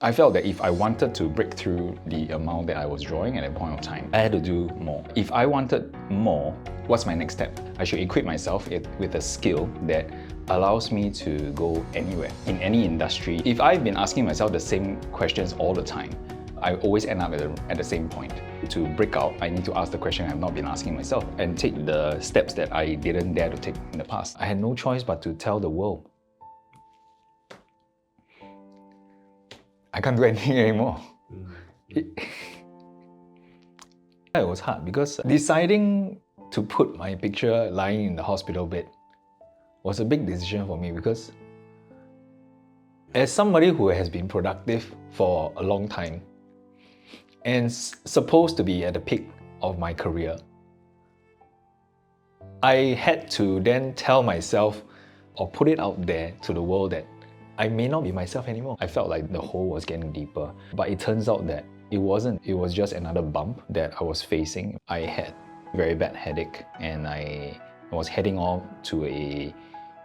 I felt that if I wanted to break through the amount that I was drawing at that point of time, I had to do more. If I wanted more, what's my next step? I should equip myself with a skill that allows me to go anywhere, in any industry. If I've been asking myself the same questions all the time, I always end up at the same point. To break out, I need to ask the question I've not been asking myself and take the steps that I didn't dare to take in the past. I had no choice but to tell the world, I can't do anything anymore. It was hard because deciding to put my picture lying in the hospital bed was a big decision for me, because as somebody who has been productive for a long time and supposed to be at the peak of my career, I had to then tell myself or put it out there to the world that I may not be myself anymore. I felt like the hole was getting deeper, but it turns out that it wasn't. It was just another bump that I was facing. I had a very bad headache and I was heading off to a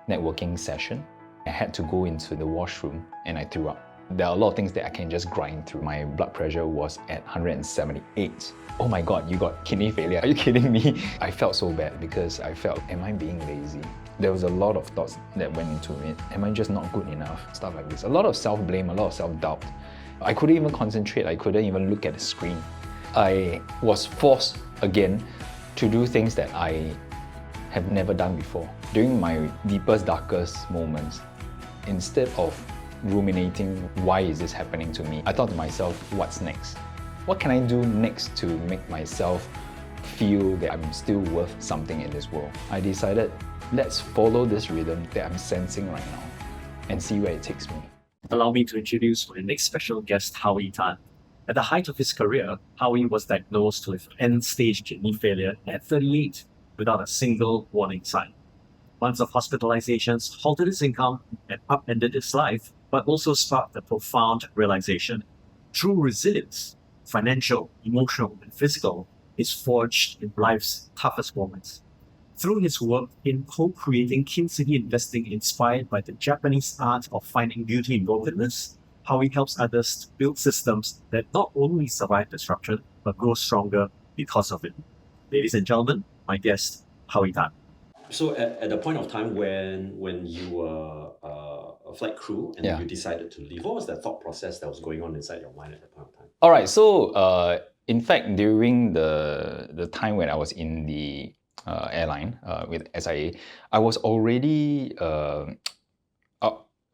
networking session. I had to go into the washroom and I threw up. There are a lot of things that I can just grind through. My blood pressure was at 178. Oh my God, you got kidney failure. Are you kidding me? I felt so bad because I felt, am I being lazy? There was a lot of thoughts that went into it. Am I just not good enough? Stuff like this. A lot of self-blame, a lot of self-doubt. I couldn't even concentrate. I couldn't even look at the screen. I was forced again to do things that I have never done before. During my deepest, darkest moments, instead of ruminating, why is this happening to me? I thought to myself, what's next? What can I do next to make myself feel that I'm still worth something in this world? I decided, let's follow this rhythm that I'm sensing right now and see where it takes me. Allow me to introduce my next special guest, Howie Tan. At the height of his career, Howie was diagnosed with end-stage kidney failure at 38 without a single warning sign. Months of hospitalizations halted his income and upended his life, but also sparked a profound realization. True resilience, financial, emotional, and physical, is forged in life's toughest moments. Through his work in co-creating Kintsugi Investing inspired by the Japanese art of finding beauty in brokenness, Howie helps others to build systems that not only survive disruption, but grow stronger because of it. Ladies and gentlemen, my guest, Howie Tan. So at the point of time when you were a flight crew and Yeah. you decided to leave, what was that thought process that was going on inside your mind at that point of time? All right, so in fact, during the time when I was in the airline with SIA, I was already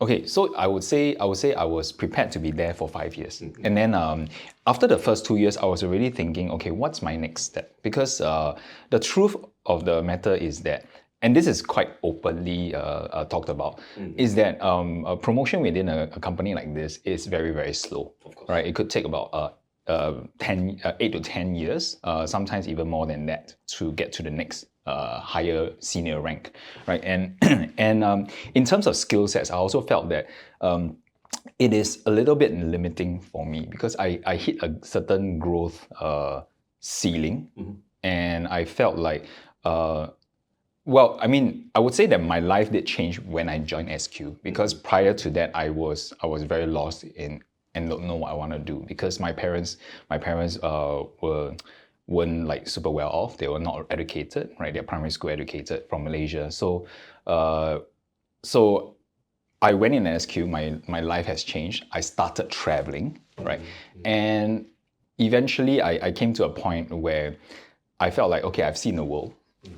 okay. So I would say I was prepared to be there for 5 years, and then after the first 2 years, I was already thinking, okay, what's my next step? Because the truth of the matter is that, and this is quite openly talked about, is that a promotion within a company like this is very, very slow, right? It could take about 8 to 10 years, sometimes even more than that, to get to the next higher senior rank, right? And in terms of skill sets, I also felt that it is a little bit limiting for me because I hit a certain growth ceiling, and I felt like well, I mean, I would say that my life did change when I joined SQ, because prior to that, I was very lost in and don't know what I want to do, because my parents weren't like super well off. They were not educated, right? They're primary school educated from Malaysia. So so I went in SQ. My life has changed. I started traveling, right? And eventually, I came to a point where I felt like, okay, I've seen the world.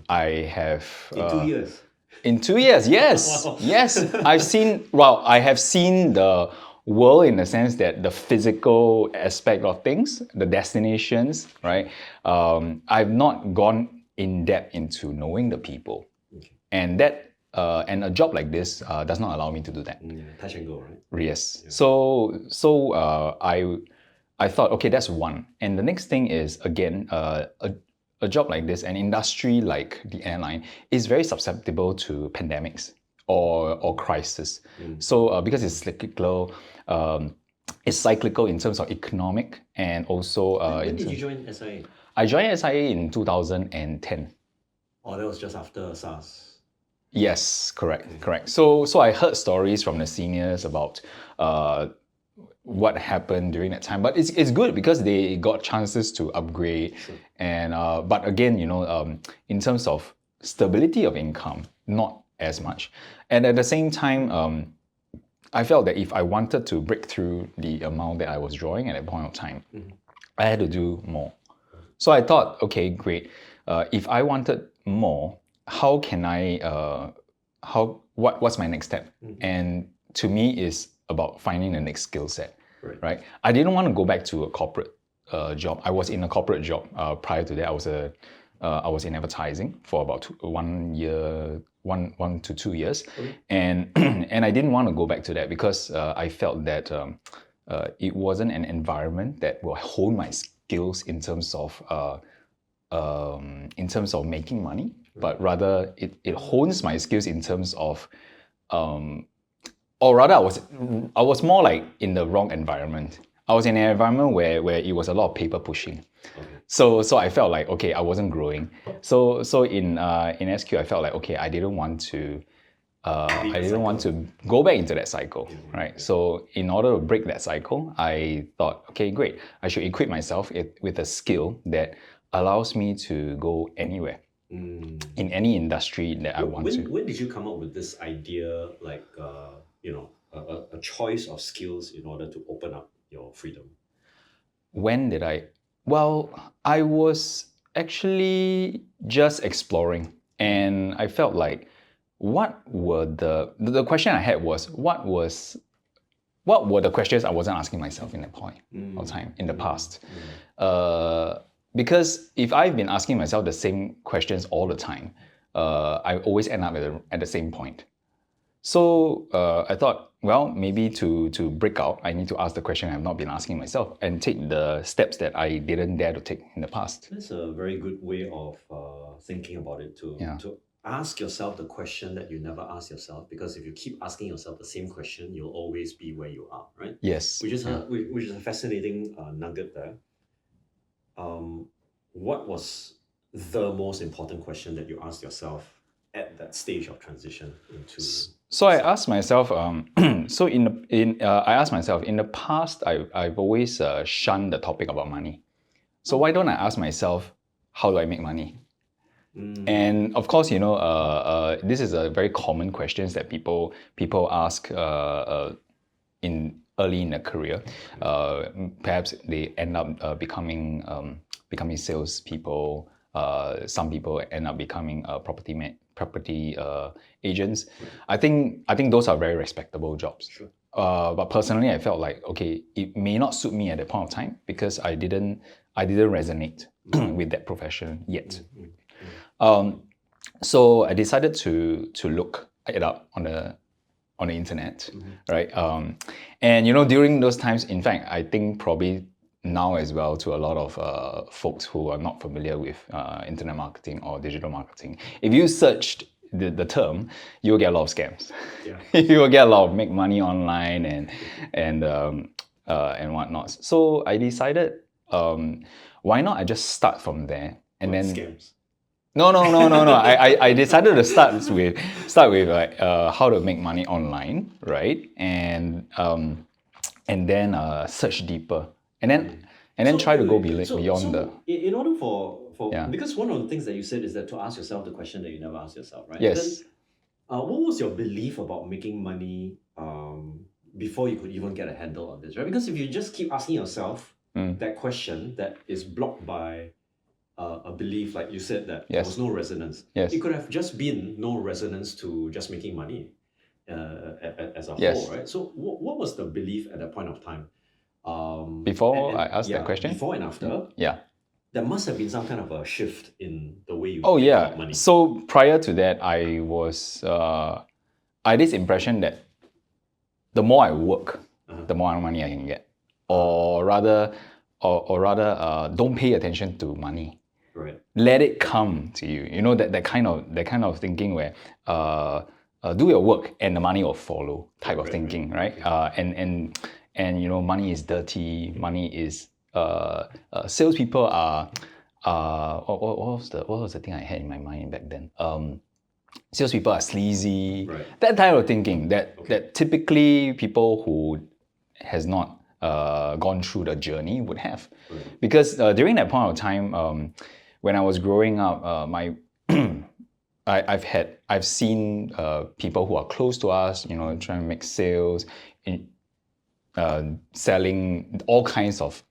I have In 2 years. In 2 years, yes, Wow. yes. I have seen the world in the sense that the physical aspect of things, the destinations, right? I've not gone in depth into knowing the people, and that and a job like this does not allow me to do that. Touch and go, right? Yes. So I thought, okay, that's one. And the next thing is, again, a job like this, an industry like the airline, is very susceptible to pandemics or crisis. So because it's cyclical, in terms of economic and also. When did you join SIA? I joined SIA in 2010. Oh, that was just after SARS. Yes, correct. So I heard stories from the seniors about what happened during that time. But it's good because they got chances to upgrade. Sure. And but again, in terms of stability of income, not as much. And at the same time, I felt that if I wanted to break through the amount that I was drawing at that point of time, I had to do more. So I thought, okay, great. If I wanted more, how can I? What's my next step? And to me, is about finding the next skill set. Right? I didn't want to go back to a corporate job. I was in a corporate job prior to that. I was in advertising for about 1 year, 1 to 2 years, and and I didn't want to go back to that because I felt that it wasn't an environment that will hone my skills in terms of making money, but rather it hones my skills in terms of or rather I was more like in the wrong environment. I was in an environment where it was a lot of paper pushing. So I felt like, okay, I wasn't growing. So in SQ, I felt like, okay, I didn't want to go back into that cycle, right? So in order to break that cycle, I thought, okay, great, I should equip myself with a skill that allows me to go anywhere in any industry that I want to. When did you come up with this idea, like a choice of skills in order to open up your freedom? When did I? Well, I was actually just exploring, and I felt like, what were the question I had was, what were the questions I wasn't asking myself in that point of time in the past? Because if I've been asking myself the same questions all the time, I always end up at the same point. So I thought, well, maybe to break out, I need to ask the question I've not been asking myself and take the steps that I didn't dare to take in the past. That's a very good way of thinking about it, to ask yourself the question that you never ask yourself, because if you keep asking yourself the same question, you'll always be where you are, right? Yes. Which is a fascinating nugget there. What was the most important question that you asked yourself at that stage of transition into? So I asked myself. I asked myself, in the past, I've always shunned the topic about money. So why don't I ask myself, how do I make money? And of course, this is a very common question that people ask early in their career. Perhaps they end up becoming salespeople. Some people end up becoming property agents. I think those are very respectable jobs. Sure. But personally, I felt like, okay, it may not suit me at that point of time because I didn't resonate with that profession yet. So I decided to look it up on the internet, right? And during those times, in fact, I think probably now as well, to a lot of folks who are not familiar with internet marketing or digital marketing, if you searched the term, you'll get a lot of scams. Yeah. You will get a lot of make money online and whatnot. So I decided, why not I just start from there and then scams. No. I decided to start with like how to make money online, right? And then search deeper, and then try to go beyond the. In order for because one of the things that you said is that to ask yourself the question that you never asked yourself, right? Yes. Then, what was your belief about making money before you could even get a handle on this, right? Because if you just keep asking yourself that question, that is blocked by a belief, like you said, that there was no resonance. Yes. It could have just been no resonance to just making money as a Yes. whole, right? So what was the belief at that point of time? Before I asked that question? Before and after? Yeah. There must have been some kind of a shift in the way you think about money. So prior to that, I had this impression that the more I work, the more money I can get. Or rather, don't pay attention to money. Right. Let it come to you. That kind of thinking where do your work and the money will follow type of thinking, right? And money is dirty. Money is salespeople are what was the thing I had in my mind back then? Salespeople are sleazy. Right. That type of thinking that typically people who has not gone through the journey would have. Because during that point of time, when I was growing up, I've seen people who are close to us, trying to make sales, selling all kinds of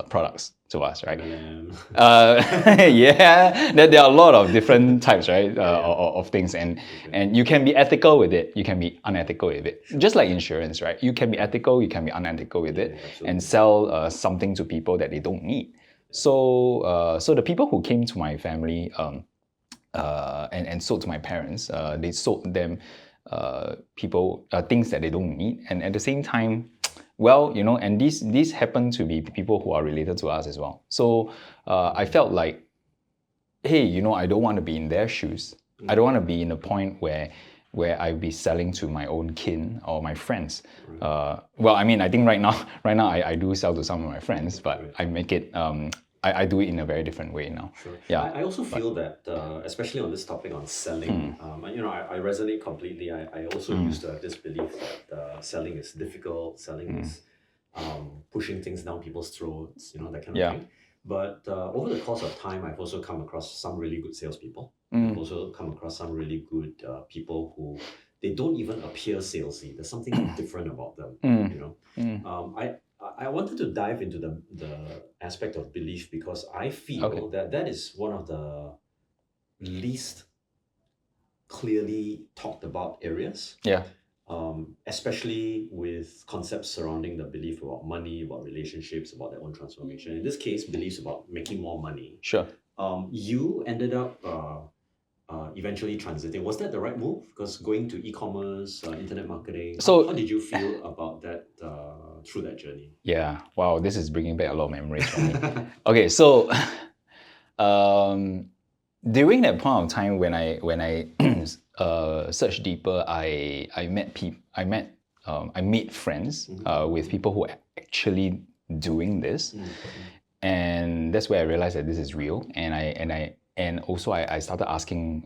products to us, right? Yeah, there are a lot of different types, right, of things, and you can be ethical with it, you can be unethical with it. Just like insurance, right? You can be ethical, you can be unethical with it, and sell something to people that they don't need. So the people who came to my family and sold to my parents, they sold them things that they don't need, and at the same time, well, and these happen to be people who are related to us as well. So I felt like, hey, I don't want to be in their shoes. I don't want to be in a point where I'd be selling to my own kin or my friends. Well, I mean, I think right now I do sell to some of my friends, but I make it. I do it in a very different way now. Sure. Yeah. I also feel that, especially on this topic on selling, I resonate completely. I also used to have this belief that selling is difficult, selling is pushing things down people's throats, that kind of thing. But over the course of time, I've also come across some really good salespeople. I've also come across some really good people who they don't even appear salesy. There's something different about them. I wanted to dive into the aspect of belief because I feel that is one of the least clearly talked about areas. Yeah. Especially with concepts surrounding the belief about money, about relationships, about their own transformation. In this case, beliefs about making more money. Sure. You ended up eventually transiting. Was that the right move? Because going to e-commerce, internet marketing, how did you feel about that through that journey? Yeah, wow, this is bringing back a lot of memories for me. Okay, so during that point of time when I searched deeper, I made friends with people who are actually doing this, and that's where I realized that this is real, and also I started asking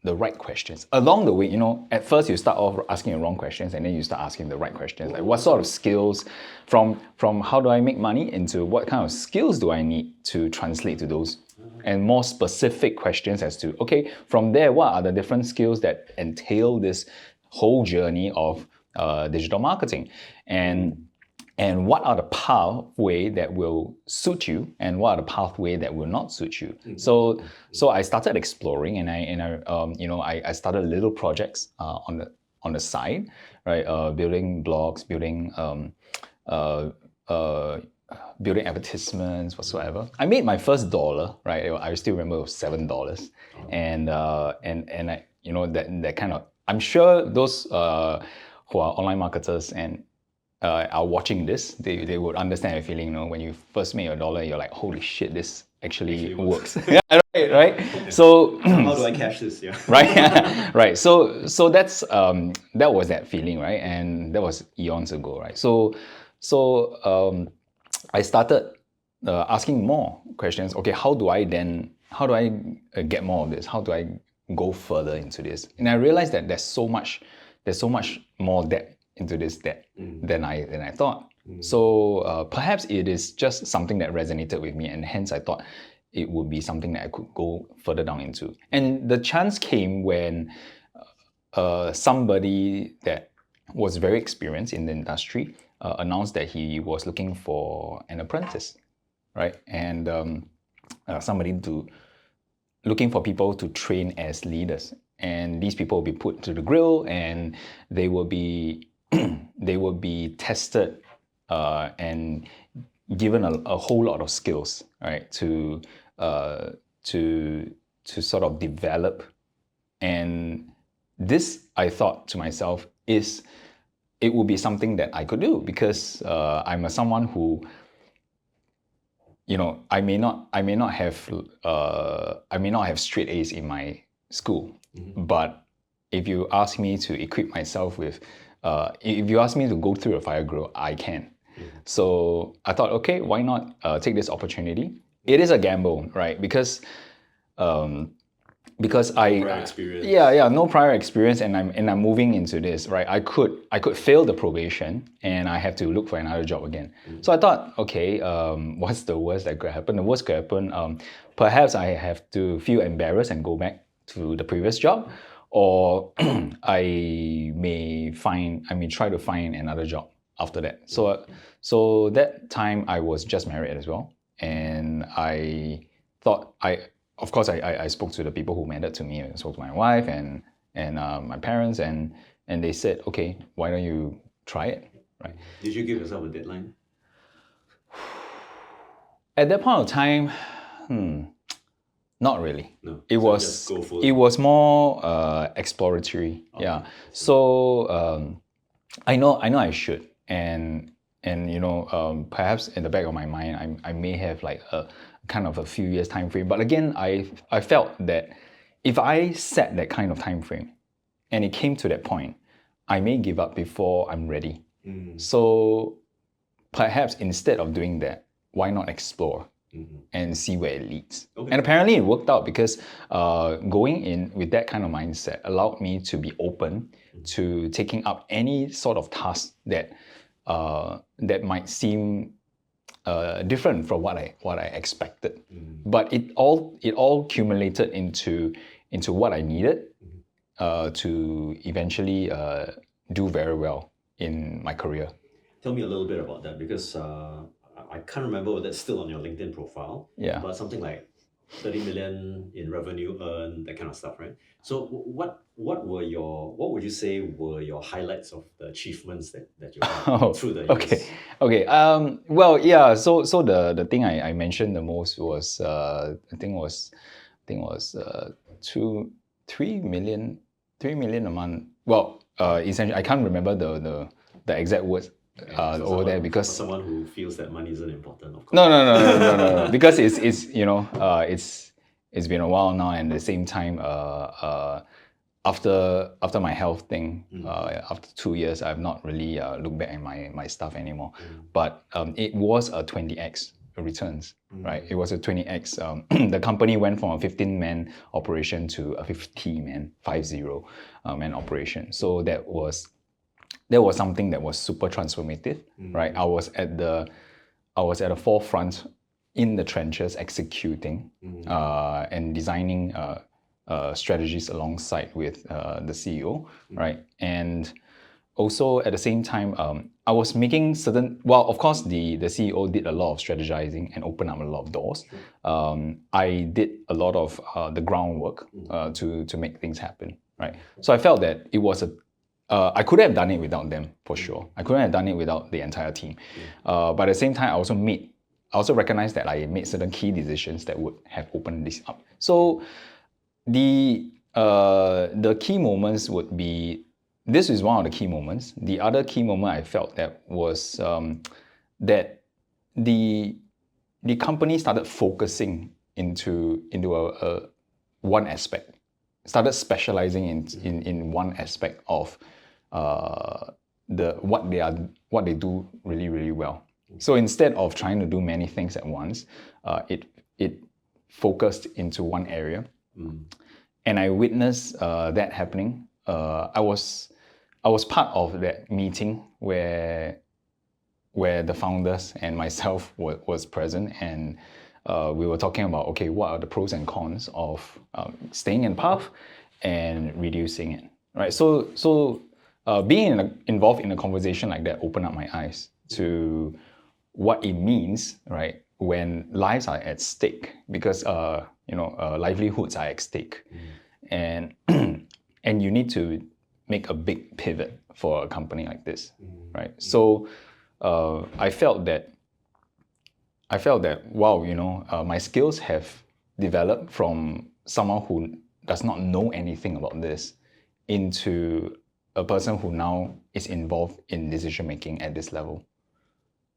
the right questions. Along the way, at first you start off asking the wrong questions, and then you start asking the right questions. Like, what sort of skills, from how do I make money into what kind of skills do I need to translate to those? And more specific questions as to, okay, from there, what are the different skills that entail this whole journey of digital marketing? And what are the pathway that will suit you, and what are the pathway that will not suit you? So I started exploring, and I started little projects on the side, right? Building blogs, building advertisements, whatsoever. I made my first dollar, right? I still remember it was $7, and I, that kind of. I'm sure those who are online marketers and are watching this, they would understand the feeling. When you first make your dollar, you're like, holy shit, this actually works. Yeah, right. So how do I cash this? Yeah. Right, right. So that's that was that feeling, right? And that was eons ago, right? So I started asking more questions. Okay, how do I get more of this? How do I go further into this? And I realized that there's so much more depth into this than I thought. So perhaps it is just something that resonated with me, and hence I thought it would be something that I could go further down into. And the chance came when somebody that was very experienced in the industry announced that he was looking for an apprentice, right? And somebody looking for people to train as leaders. And these people will be put to the grill, and they will be tested and given a whole lot of skills, right, to sort of develop. And this, I thought to myself, it would be something that I could do, because I'm someone who, I may not have straight A's in my school, but if you ask me to equip myself with, if you ask me to go through a fire grill, I can. So I thought, okay, why not take this opportunity? It is a gamble, right? Because because I prior experience. no prior experience, and I'm moving into this, right? I could fail the probation and I have to look for another job again. So I thought, okay, what's the worst that could happen? The worst could happen, perhaps I have to feel embarrassed and go back to the previous job, or I may try to find another job after that. So that time I was just married as well, and I thought of course, I spoke to the people who mattered to me. I spoke to my wife and my parents, and they said, okay, why don't you try it, right? Did you give yourself a deadline? At that point of time, not really. No. It So just go for it was more exploratory. Okay. Yeah. So I know I should, and perhaps in the back of my mind, I may have like a kind of a few years time frame. But again, I felt that if I set that kind of time frame and it came to that point, I may give up before I'm ready. So perhaps instead of doing that, why not explore and see where it leads? Okay. And apparently it worked out, because going in with that kind of mindset allowed me to be open to taking up any sort of task that might seem different from what I expected, but it all accumulated into what I needed to eventually do very well in my career. Tell me a little bit about that, because I can't remember whether that's still on your LinkedIn profile. Yeah. But something like 30 million in revenue earned, that kind of stuff, right? So what would you say were your highlights of the achievements that you had through the years? Okay. Well, yeah. So the thing I mentioned the most was I think was 3 million a month. Well, essentially I can't remember the exact words over there, because for someone who feels that money isn't important, of course. No. Because it's it's been a while now, and at the same time, after my health thing, after 2 years, I've not really looked back at my stuff anymore. But it was a 20x returns, right? It was a 20x. The company went from a 15-man operation to a 50-man operation. So that was something that was super transformative, right? I was at the forefront, in the trenches, executing and designing strategies alongside with the CEO, right? And also at the same time, I was making certain. Well, of course, the CEO did a lot of strategizing and opened up a lot of doors. I did a lot of the groundwork to make things happen, right? So I felt that it was I couldn't have done it without them, for sure. I couldn't have done it without the entire team. But at the same time, I also recognized that I made certain key decisions that would have opened this up. So the key moments would be, this is one of the key moments. The other key moment I felt that was that the company started focusing into a one aspect, started specializing in one aspect of what they do really, really well. So instead of trying to do many things at once, it focused into one area, and I witnessed that happening. I was part of that meeting where the founders and myself was present, and we were talking about, okay, what are the pros and cons of staying in path and reducing it, right? So being involved in a conversation like that opened up my eyes to what it means, right, when lives are at stake, because livelihoods are at stake, and and you need to make a big pivot for a company like this, right? So I felt that wow, my skills have developed from someone who does not know anything about this into a person who now is involved in decision making at this level.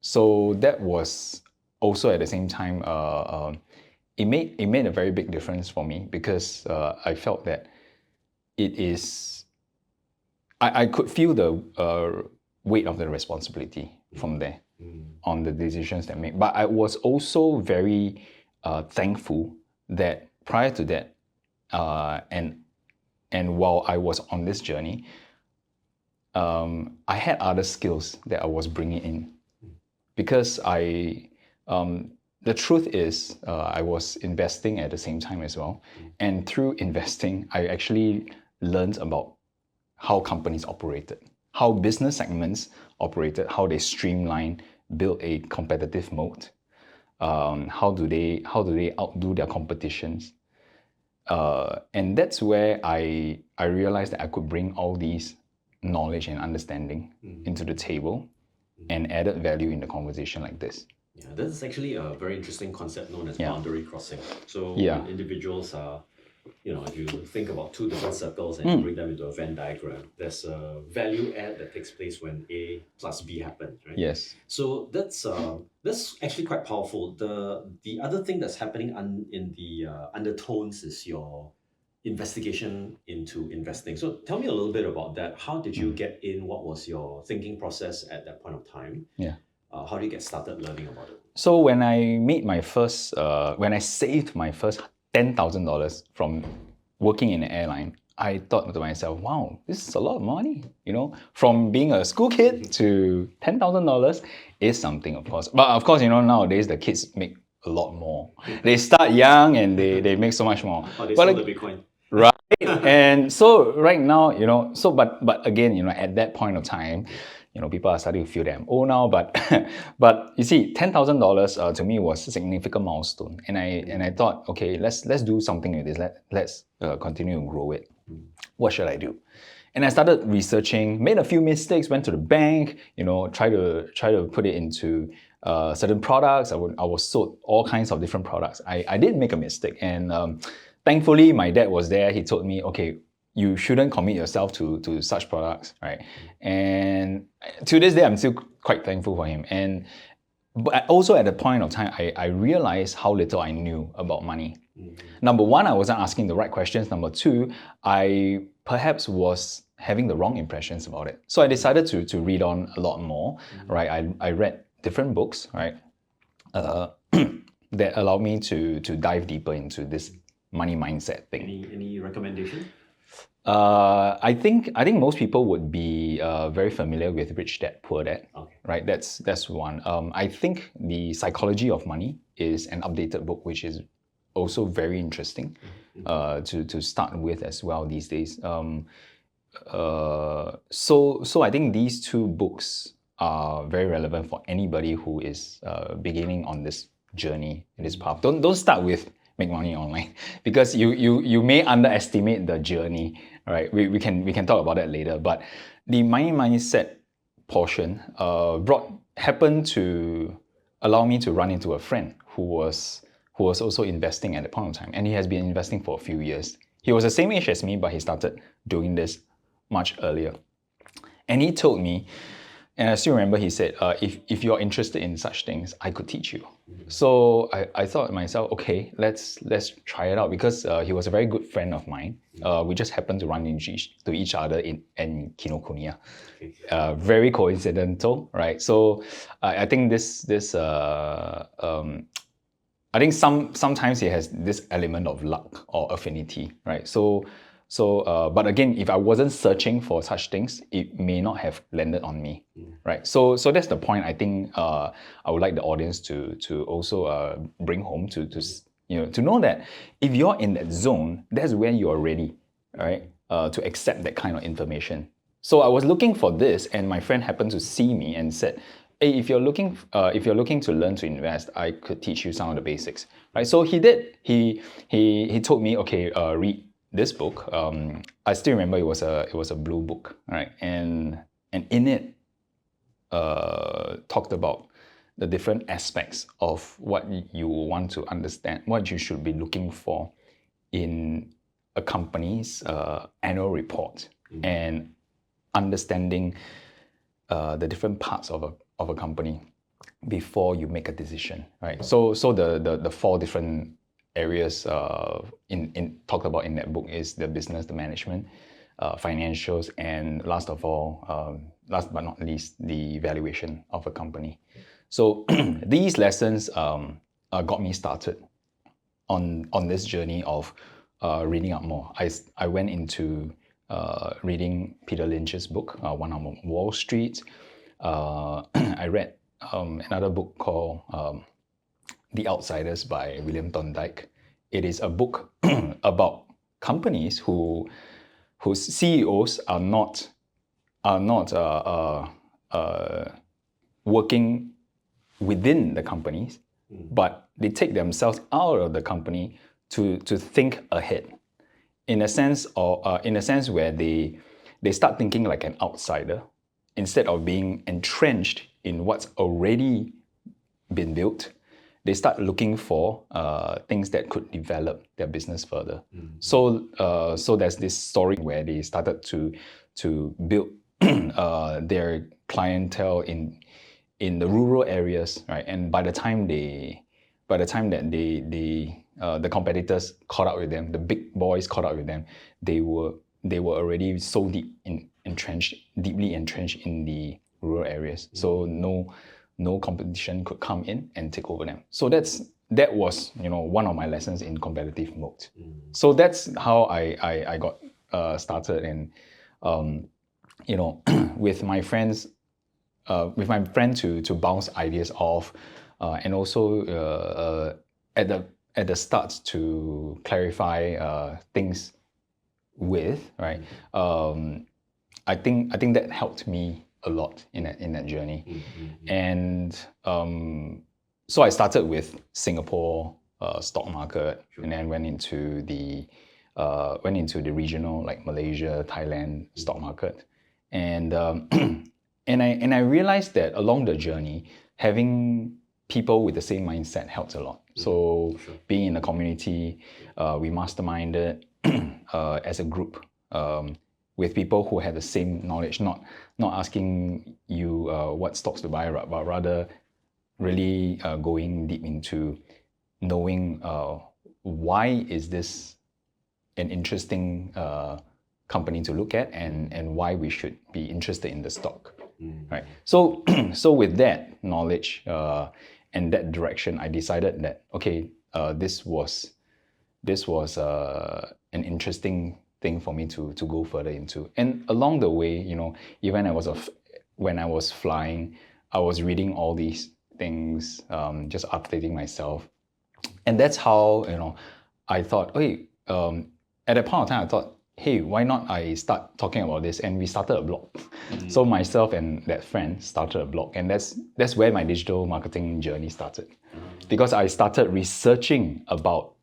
So that was also at the same time, it made a very big difference for me, because I felt that it is, I could feel the weight of the responsibility from there on the decisions that I made. But I was also very thankful that prior to that, And while I was on this journey, I had other skills that I was bringing in, because the truth is, I was investing at the same time as well. And through investing, I actually learned about how companies operated, how business segments operated, how they streamline, build a competitive moat, how do they outdo their competitions. And that's where I realized that I could bring all these knowledge and understanding into the table and added value in the conversation like this. Yeah, this is actually a very interesting concept known as boundary crossing. So Yeah. when individuals are, if you think about two different circles and you bring them into a Venn diagram, there's a value add that takes place when A plus B happens, right? Yes. So that's actually quite powerful. The other thing that's happening in the undertones is your investigation into investing. So tell me a little bit about that. How did you get in? What was your thinking process at that point of time? Yeah. How do you get started learning about it? So when I made my first, when I saved my first $10,000 from working in an airline, I thought to myself, wow, this is a lot of money. From being a school kid to $10,000 is something, of course. But of course, nowadays the kids make a lot more. They start young and they make so much more. They sold the Bitcoin. Right. And so right now, but again, at that point of time, people are starting to feel that I'm old now, but you see, $10,000 to me was a significant milestone, and I thought, okay, let's do something with this. Let's continue to grow it. What should I do? And I started researching, made a few mistakes, went to the bank, try to put it into certain products. I was sold all kinds of different products. I did make a mistake, and thankfully my dad was there. He told me, okay, you shouldn't commit yourself to such products, right? And to this day, I'm still quite thankful for him. But also at the point of time, I realized how little I knew about money. Number one, I wasn't asking the right questions. Number two, I perhaps was having the wrong impressions about it. So I decided to read on a lot more, right? I read different books, right? That allowed me to dive deeper into this money mindset thing. Any recommendation? I think most people would be very familiar with Rich Dad, Poor Dad, right? That's one. I think The Psychology of Money is an updated book, which is also very interesting to start with as well these days. So I think these two books are very relevant for anybody who is beginning on this journey, in this path. Don't start with make money online, because you may underestimate the journey, right? We can talk about that later. But the money mindset portion happened to allow me to run into a friend who was also investing at the point of time, and he has been investing for a few years. He was the same age as me, but he started doing this much earlier. And he told me, and I still remember he said, if you're interested in such things, I could teach you. So I thought to myself, okay, let's try it out, because he was a very good friend of mine. We just happened to run into each other in Kinokuniya. Very coincidental, right? So I think I think sometimes it has this element of luck or affinity, right? So, but again, if I wasn't searching for such things, it may not have landed on me, right? So that's the point. I think I would like the audience to also bring home to know that if you're in that zone, that's when you are ready, right? To accept that kind of information. So I was looking for this, and my friend happened to see me and said, hey, if you're looking to learn to invest, I could teach you some of the basics, right? So he did. He told me, okay, read this book. I still remember it was a blue book, right? And in it talked about the different aspects of what you want to understand, what you should be looking for in a company's annual report, and understanding the different parts of a company before you make a decision, right? So the four different areas talked about in that book is the business, the management, financials, and last but not least, the valuation of a company. So these lessons got me started on this journey of reading up more. I went into reading Peter Lynch's book, One on Wall Street. I read another book called The Outsiders by William Thorndike. It is a book about companies whose CEOs are not working within the companies, but they take themselves out of the company to think ahead, in a sense where they start thinking like an outsider instead of being entrenched in what's already been built. They start looking for things that could develop their business further. So there's this story where they started to build their clientele in the rural areas, right? And by the time that the competitors caught up with them, the big boys caught up with them, they were already so deeply entrenched in the rural areas. So no competition could come in and take over them. So that was one of my lessons in competitive mode. So that's how I got started, and with my friends, to bounce ideas off, and also at the start to clarify things with, right? I think that helped me a lot in that journey. And so I started with Singapore stock market, and then went into the regional, like Malaysia, Thailand stock market, and I realized that along the journey, having people with the same mindset helped a lot. So being in a community, we masterminded as a group, with people who had the same knowledge, not asking you what stocks to buy, but rather really going deep into knowing why is this an interesting company to look at, and why we should be interested in the stock, right? So with that knowledge and that direction, I decided that this was an interesting thing for me to go further into. And along the way, even when I was flying, I was reading all these things, just updating myself, and that's how I thought, at that point of time, I thought, hey, why not I start talking about this? And we started a blog. So myself and that friend started a blog, and that's where my digital marketing journey started, because I started researching about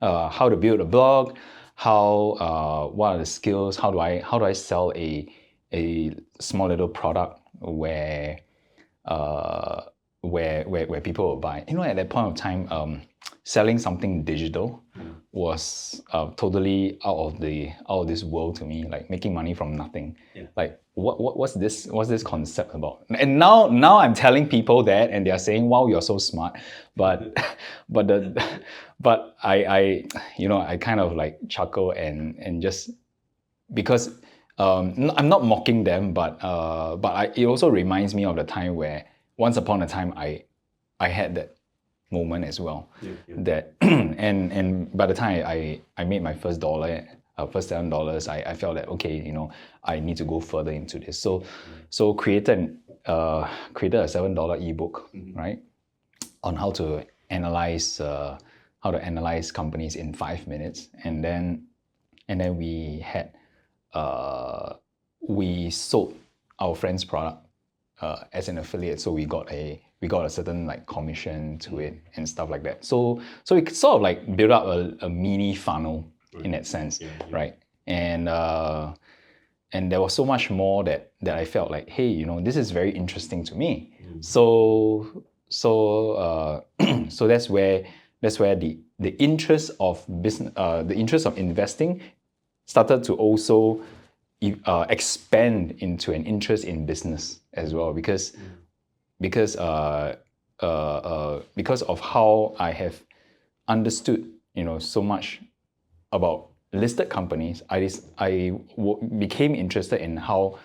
how to build a blog, what are the skills, how do I sell a small little product where people will buy. At that point of time, selling something digital was totally out of this world to me, like making money from nothing. Like what's this concept about? And now I'm telling people that, and they're saying, wow, you're so smart, but I kind of like chuckle and just because I'm not mocking them, but it also reminds me of the time where once upon a time I had that moment as well. That and by the time I made my first $7, I felt that I need to go further into this. So created a $7 ebook, right, on how to analyze companies in 5 minutes, and then we sold our friend's product as an affiliate, so we got a certain like commission to it and stuff like that. So it sort of like built up a mini funnel in that sense, right? And there was so much more that I felt like, hey, this is very interesting to me. So that's where the interest of business, the interest of investing, started to also expand into an interest in business as well, because of how I have understood so much about listed companies. I became interested in how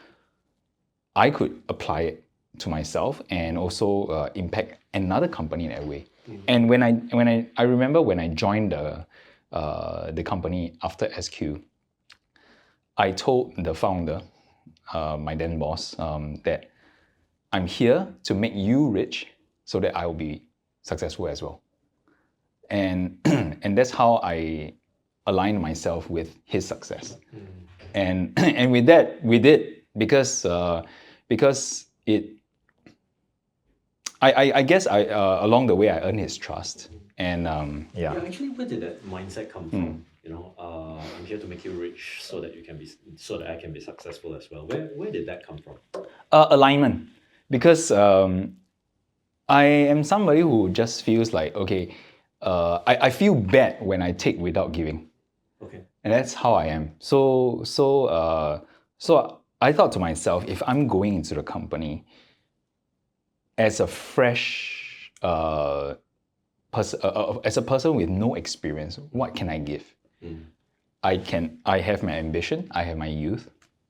I could apply it to myself and also impact another company in that way. And when I remember when I joined the company after SQ, I told the founder, my then boss, that I'm here to make you rich so that I will be successful as well. And and that's how I aligned myself with his success. And with that, we did because it. I guess along the way I earned his trust. And Yeah, actually, where did that mindset come from? I'm here to make you rich so that I can be successful as well. Where did that come from? Alignment, because I am somebody who just feels like, okay, I feel bad when I take without giving. Okay. And that's how I am. So I thought to myself, if I'm going into the company as a fresh as a person with no experience, what can I give? I have my ambition, I have my youth,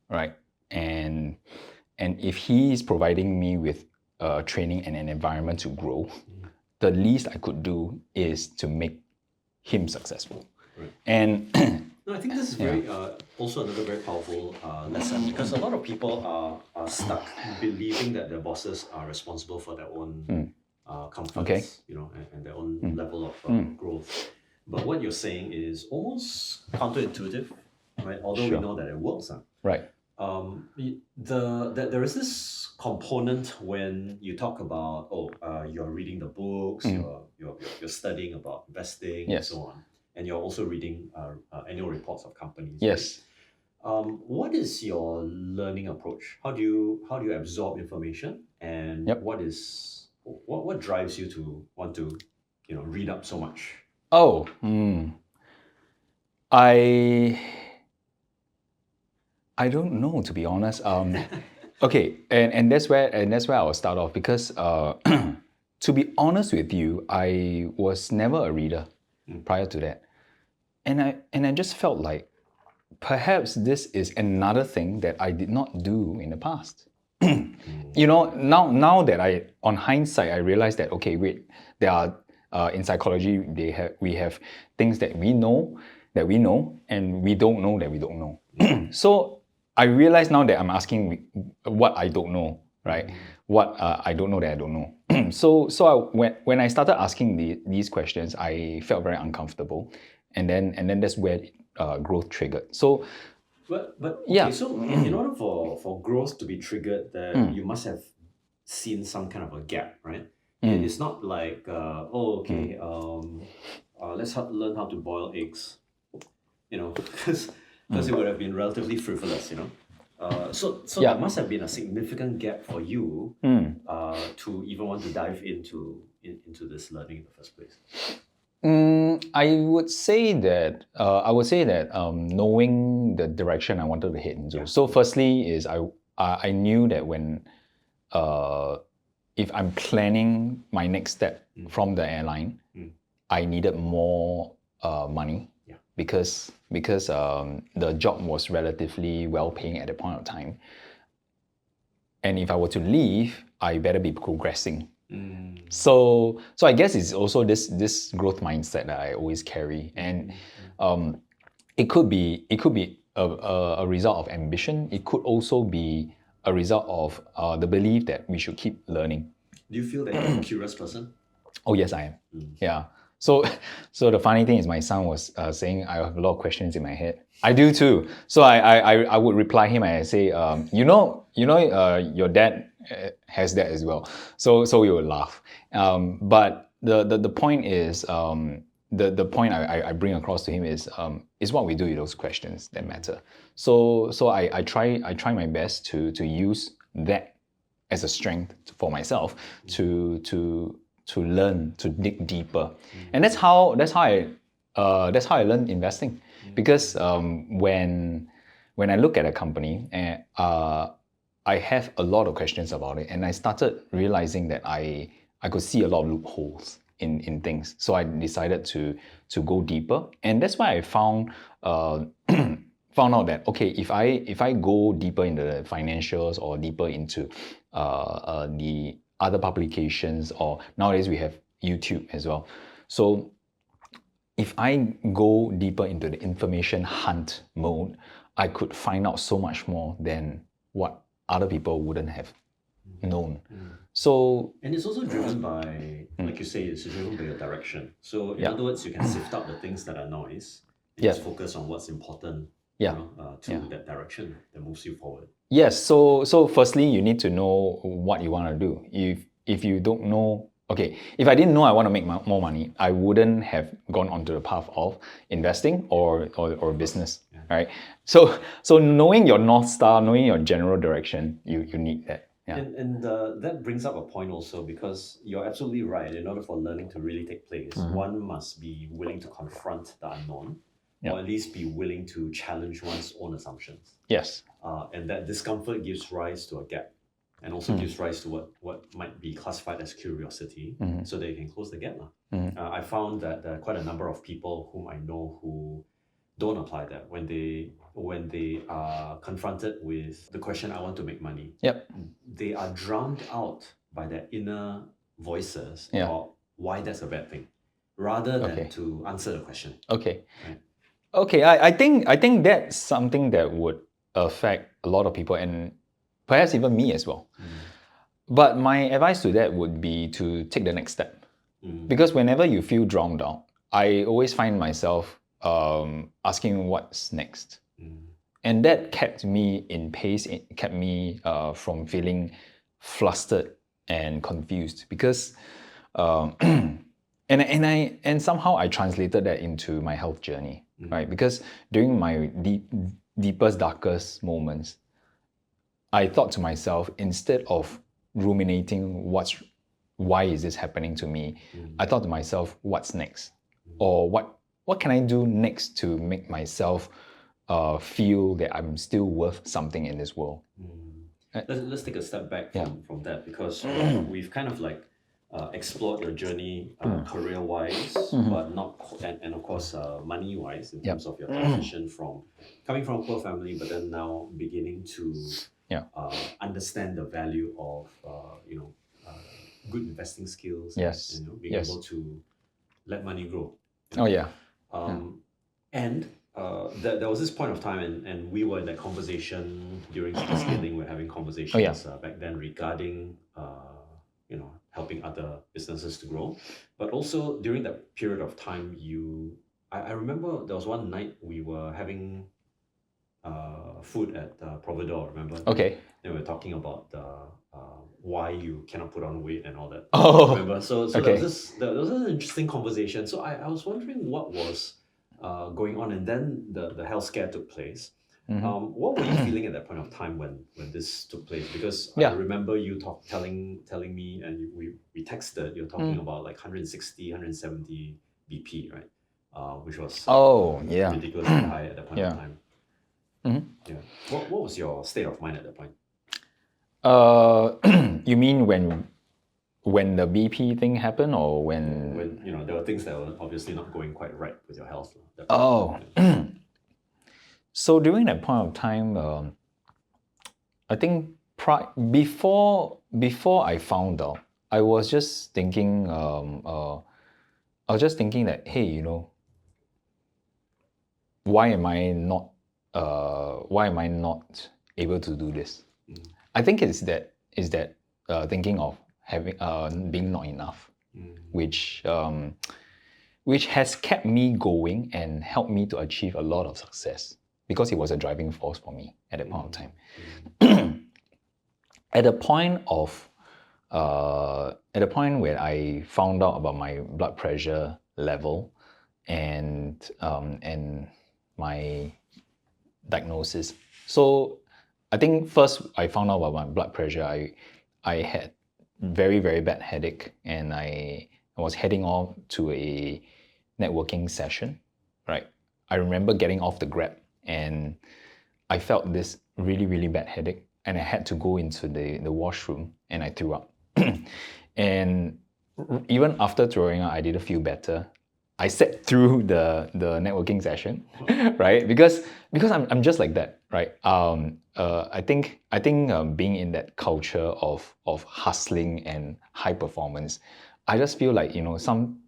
right? And if he's providing me with training and an environment to grow, the least I could do is to make him successful. Right. And No, I think this is very also another very powerful lesson, because a lot of people are stuck believing that their bosses are responsible for their own comforts, and their own level of growth. But what you're saying is almost counterintuitive, right? Although we know that it works. Right. There is this component when you talk about you're reading the books, you're studying about investing and so on, and you're also reading annual reports of companies. Yes. Right? What is your learning approach? How do you absorb information, and what drives you to want to read up so much? I don't know, to be honest. Okay, and that's where I will start off, because to be honest with you, I was never a reader prior to that, and I just felt like perhaps this is another thing that I did not do in the past. Now that on hindsight, I realize that, okay, wait, there are in psychology we have things that we know, and we don't know that we don't know. So I realize now that I'm asking what I don't know, right? What I don't know that I don't know. So when I started asking these questions, I felt very uncomfortable, and then that's where growth triggered. So. But okay, so in order for growth to be triggered, that you must have seen some kind of a gap, right? It's not like let's learn how to boil eggs, because it would have been relatively frivolous, So there must have been a significant gap for you to even want to dive into this learning in the first place. I would say that knowing the direction I wanted to head into. Yeah. So firstly is I knew that when if I'm planning my next step from the airline, I needed more money because the job was relatively well paying at the point of time, and if I were to leave, I better be progressing. So I guess it's also this growth mindset that I always carry, and it could be a result of ambition. It could also be a result of the belief that we should keep learning. Do you feel that you're a curious person? Oh yes, I am. Yeah. So the funny thing is, my son was saying I have a lot of questions in my head. I do too. So I would reply him and I say, your dad has that as well. So we would laugh. But the point is, the point I bring across to him is what we do with those questions that matter. So I try my best to use that as a strength for myself to learn, to dig deeper, and that's how I learned investing. Because when I look at a company, I have a lot of questions about it, and I started realizing that I could see a lot of loopholes in things. So I decided to go deeper, and that's why I found out that, okay, if I go deeper into the financials or deeper into the other publications, or nowadays we have YouTube as well. So if I go deeper into the information hunt mode, I could find out so much more than what other people wouldn't have known. So, and it's also driven by, like you say, it's driven by your direction. So in other words, you can sift out the things that are noise and just focus on what's important to that direction that moves you forward. Yes. So firstly, you need to know what you want to do. If you don't know, okay, if I didn't know I want to make more money, I wouldn't have gone onto the path of investing or business, right? So knowing your North Star, knowing your general direction, you need that. Yeah. And that brings up a point also, because you're absolutely right. In order for learning to really take place, one must be willing to confront the unknown, or at least be willing to challenge one's own assumptions. Yes. And that discomfort gives rise to a gap, and also gives rise to what might be classified as curiosity, so that you can close the gap. I found that there are quite a number of people whom I know who don't apply that when they are confronted with the question, I want to make money. They are drowned out by their inner voices about why that's a bad thing, rather than to answer the question. Okay. Right? Okay, I think that's something that would affect a lot of people, and perhaps even me as well. But my advice to that would be to take the next step. Because whenever you feel drowned out, I always find myself asking what's next. And that kept me in pace. It kept me from feeling flustered and confused, because and somehow I translated that into my health journey, right? Because during my deepest, darkest moments, I thought to myself, instead of ruminating why is this happening to me, I thought to myself, what's next? Or what can I do next to make myself feel that I'm still worth something in this world? Let's take a step back from that, because we've kind of like explored your journey career-wise, but not, and of course money-wise, in terms of your transition from coming from a poor family, but then now beginning to understand the value of good investing skills. Being able to let money grow. And there was this point of time, and we were in that conversation during scaling. We're having conversations back then regarding helping other businesses to grow. But also during that period of time, I remember there was one night we were having food at Providor, remember? Okay. Then we were talking about why you cannot put on weight and all that. Remember? So okay. there was an interesting conversation. So I was wondering what was going on, and then the health scare took place. What were you feeling at that point of time when this took place? Because I remember you telling me, and we texted, you're talking about like 160, 170 BP, right? Which was ridiculously high at that point of time. What was your state of mind at that point? You mean when the BP thing happened, or when there were things that were obviously not going quite right with your health? So during that point of time, I think before I found out, I was just thinking that, hey, why am I not able to do this? I think it's that thinking of having being not enough, which has kept me going and helped me to achieve a lot of success, because it was a driving force for me at that point of time. At the point where I found out about my blood pressure level and my diagnosis. So I think first I found out about my blood pressure. I had very, very bad headache, and I was heading off to a networking session, right? I remember getting off the Grab, and I felt this really, really bad headache, and I had to go into the washroom, and I threw up. And even after throwing up, I didn't feel better. I sat through the networking session, right? Because I'm just like that, right? I think being in that culture of hustling and high performance, I just feel like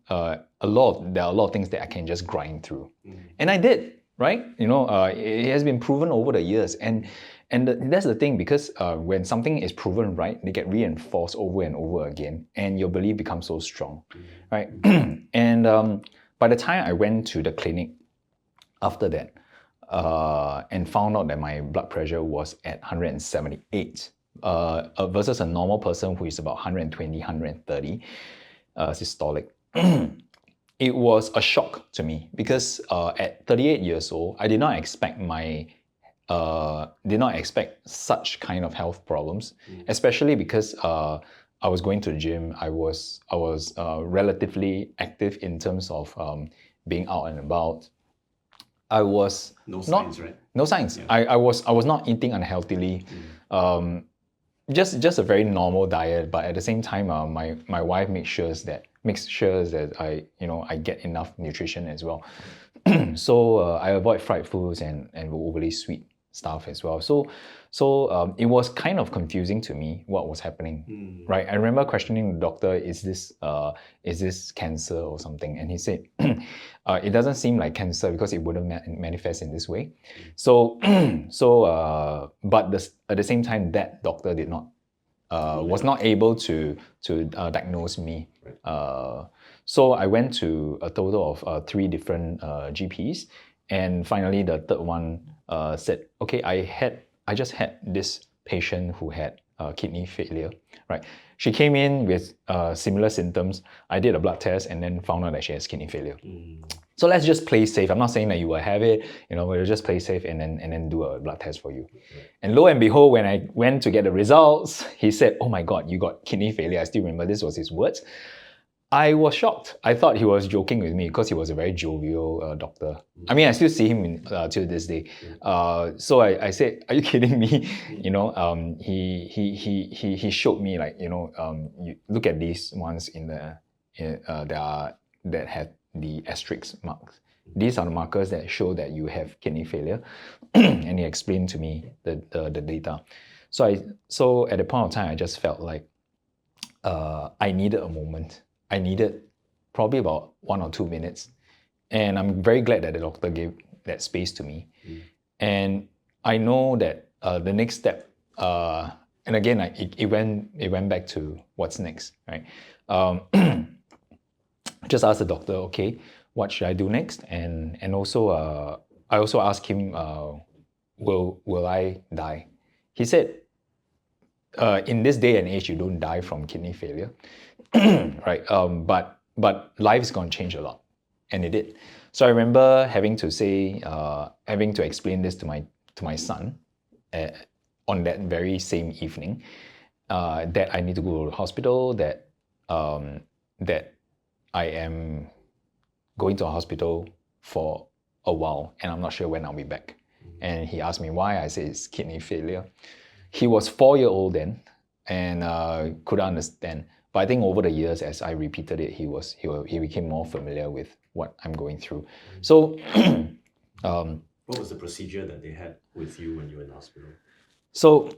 there are a lot of things that I can just grind through. And I did, right? It has been proven over the years. And that's the thing, because when something is proven right, they get reinforced over and over again, and your belief becomes so strong, right? And by the time I went to the clinic after that, and found out that my blood pressure was at 178 versus a normal person who is about 120, 130 systolic. It was a shock to me, because at 38 years old, I did not expect such kind of health problems, especially because I was going to the gym. I was relatively active in terms of being out and about. I was No signs, right? No signs. Yeah. I was not eating unhealthily. Just a very normal diet, but at the same time, my wife makes sure that I get enough nutrition as well. So I avoid fried foods and overly sweet stuff as well. So it was kind of confusing to me what was happening, right? I remember questioning the doctor, is this cancer or something? And he said, it doesn't seem like cancer because it wouldn't manifest in this way. So but at the same time, that doctor did not was not able to diagnose me. So I went to a total of 3 different GPs, and finally the third one said, okay, I just had this patient who had kidney failure, right? She came in with similar symptoms. I did a blood test and then found out that she has kidney failure. So let's just play safe. I'm not saying that you will have it, we'll just play safe and then do a blood test for you. And lo and behold, when I went to get the results, he said, oh my God, you got kidney failure. I still remember this was his words. I was shocked. I thought he was joking with me because he was a very jovial doctor. I mean, I still see him till this day. So I said, "Are you kidding me?" He showed me, like, you look at these ones that have the asterisk marks. These are the markers that show that you have kidney failure, and he explained to me the data. So at the point of time, I just felt like I needed a moment. I needed probably about 1 or 2 minutes. And I'm very glad that the doctor gave that space to me. And I know that the next step, and again, it went back to what's next, right? Just asked the doctor, okay, what should I do next? And also, I also asked him, will I die? He said, in this day and age, you don't die from kidney failure. Right, but life is going to change a lot, and it did. So I remember having to explain this to my son on that very same evening, that I need to go to the hospital, that I am going to a hospital for a while, and I'm not sure when I'll be back. And he asked me why. I said it's kidney failure. He was 4-year-old then, and couldn't understand. But I think over the years, as I repeated it, he became more familiar with what I'm going through. So, what was the procedure that they had with you when you were in the hospital? So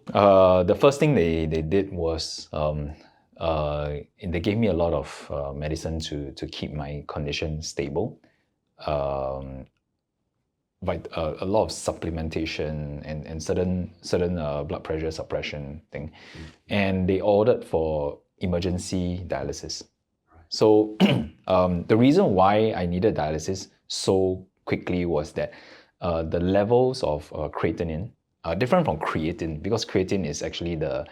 the first thing they did was they gave me a lot of medicine to keep my condition stable. But a lot of supplementation and certain blood pressure suppression thing, and they ordered for emergency dialysis. So the reason why I needed dialysis so quickly was that the levels of creatinine are different from creatine, because creatine is actually the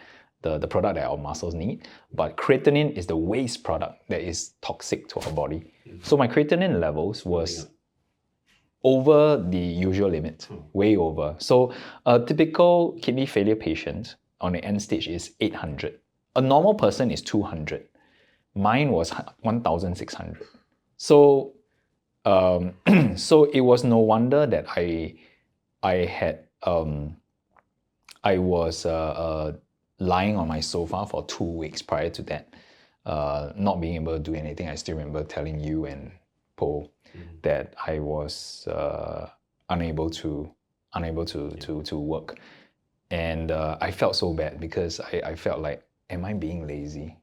product that our muscles need, but creatinine is the waste product that is toxic to our body. So my creatinine levels was over the usual limit, way over. So a typical kidney failure patient on the end stage is 800. A normal person is 200. Mine was 1,600. So so it was no wonder that I was lying on my sofa for 2 weeks prior to that, not being able to do anything. I still remember telling you and Po that I was unable to work, and I felt so bad because I felt like, am I being lazy?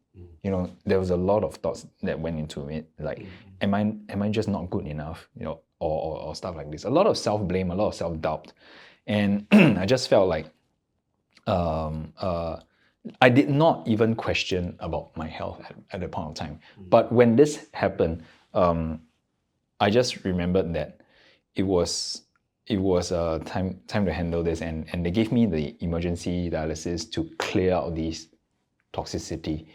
You know, there was a lot of thoughts that went into it, like, am I just not good enough, you know, or stuff like this. A lot of self-blame, a lot of self-doubt. And I just felt like I did not even question about my health at the point of time. But when this happened, I just remembered that it was time to handle this, and they gave me the emergency dialysis to clear out these toxicity.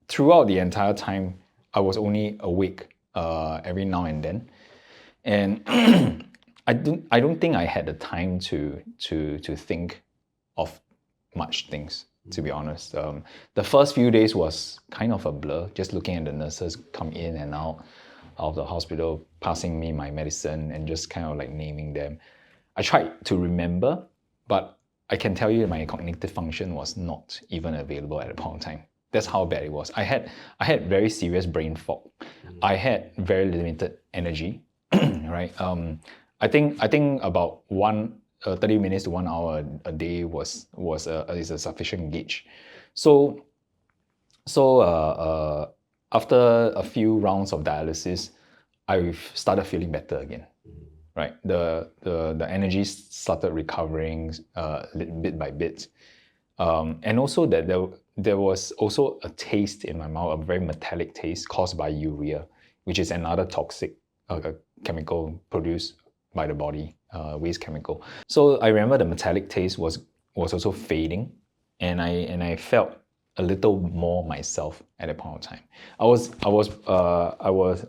Throughout the entire time, I was only awake every now and then, and I don't think I had the time to think of much things, to be honest. The first few days was kind of a blur, just looking at the nurses come in and out of the hospital, passing me my medicine and just kind of like naming them. I tried to remember, but I can tell you my cognitive function was not even available at the point of time. That's how bad it was. I had very serious brain fog. I had very limited energy, right? I think about 30 minutes to 1 hour a day is a sufficient gauge. So after a few rounds of dialysis, I started feeling better again. Right, the energy started recovering bit by bit, and also that there was also a taste in my mouth, a very metallic taste caused by urea, which is another toxic chemical produced by the body, waste chemical. So I remember the metallic taste was also fading, and I felt a little more myself at that point of time.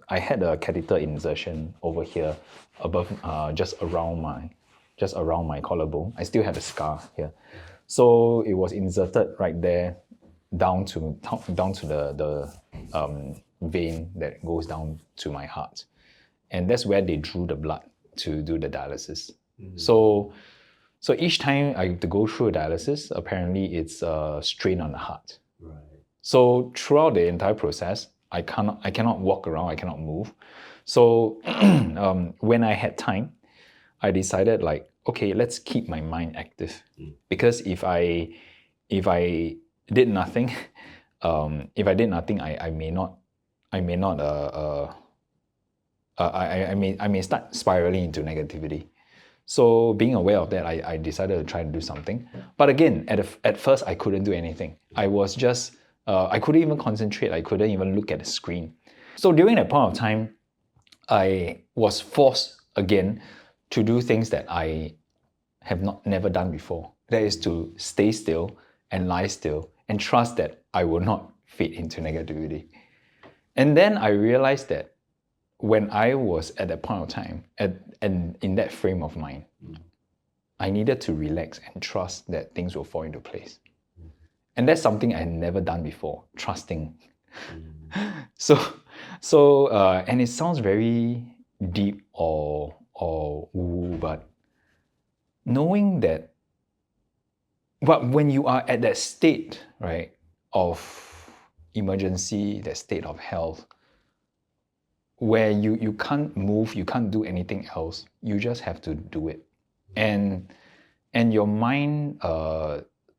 I had a catheter insertion over here, above, just around my collarbone. I still have a scar here, so it was inserted right there, down to the vein that goes down to my heart, and that's where they drew the blood to do the dialysis. So each time I have to go through a dialysis, apparently it's a strain on the heart. Right. So throughout the entire process, I cannot walk around, I cannot move. So when I had time, I decided like, okay, let's keep my mind active. Because if I did nothing, I may start spiraling into negativity. So being aware of that, I decided to try to do something. But again, at first, I couldn't do anything. I was just, I couldn't even concentrate. I couldn't even look at the screen. So during that point of time, I was forced again to do things that I have never done before. That is to stay still and lie still and trust that I will not fade into negativity. And then I realized that when I was at that point of time, and in that frame of mind, I needed to relax and trust that things will fall into place. And that's something I had never done before, trusting. So and it sounds very deep or woo, but knowing that, but when you are at that state, right, of emergency, that state of health, where you can't move, you can't do anything else, you just have to do it. And your mind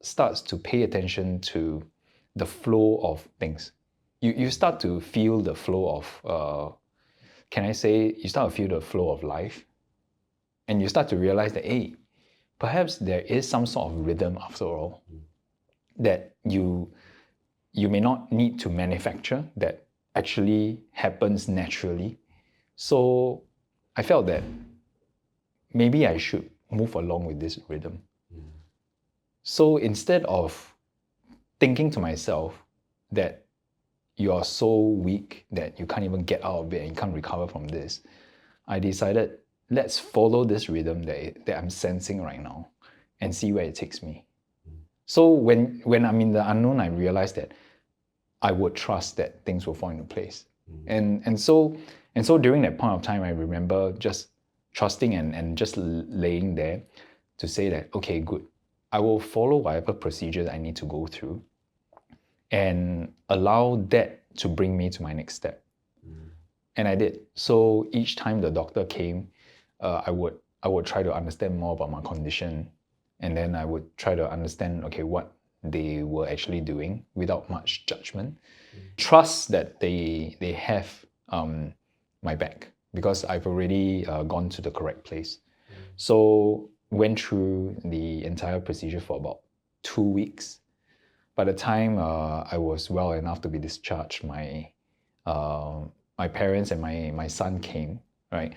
starts to pay attention to the flow of things. You start to feel the flow of, you start to feel the flow of life. And you start to realize that, hey, perhaps there is some sort of rhythm after all, that you may not need to manufacture, that actually happens naturally. So I felt that maybe I should move along with this rhythm. So instead of thinking to myself that you are so weak that you can't even get out of it and you can't recover from this, I decided, let's follow this rhythm that I'm sensing right now and see where it takes me. So when I'm in the unknown, I realized that I would trust that things will fall into place. And so during that point of time, I remember just trusting and just laying there to say that, okay, good, I will follow whatever procedures I need to go through and allow that to bring me to my next step. And I did. So each time the doctor came, I would try to understand more about my condition, and then I would try to understand, okay, what they were actually doing without much judgment. Trust that they have my back because I've already gone to the correct place. So went through the entire procedure for about 2 weeks. By the time I was well enough to be discharged, my parents and my son came, right?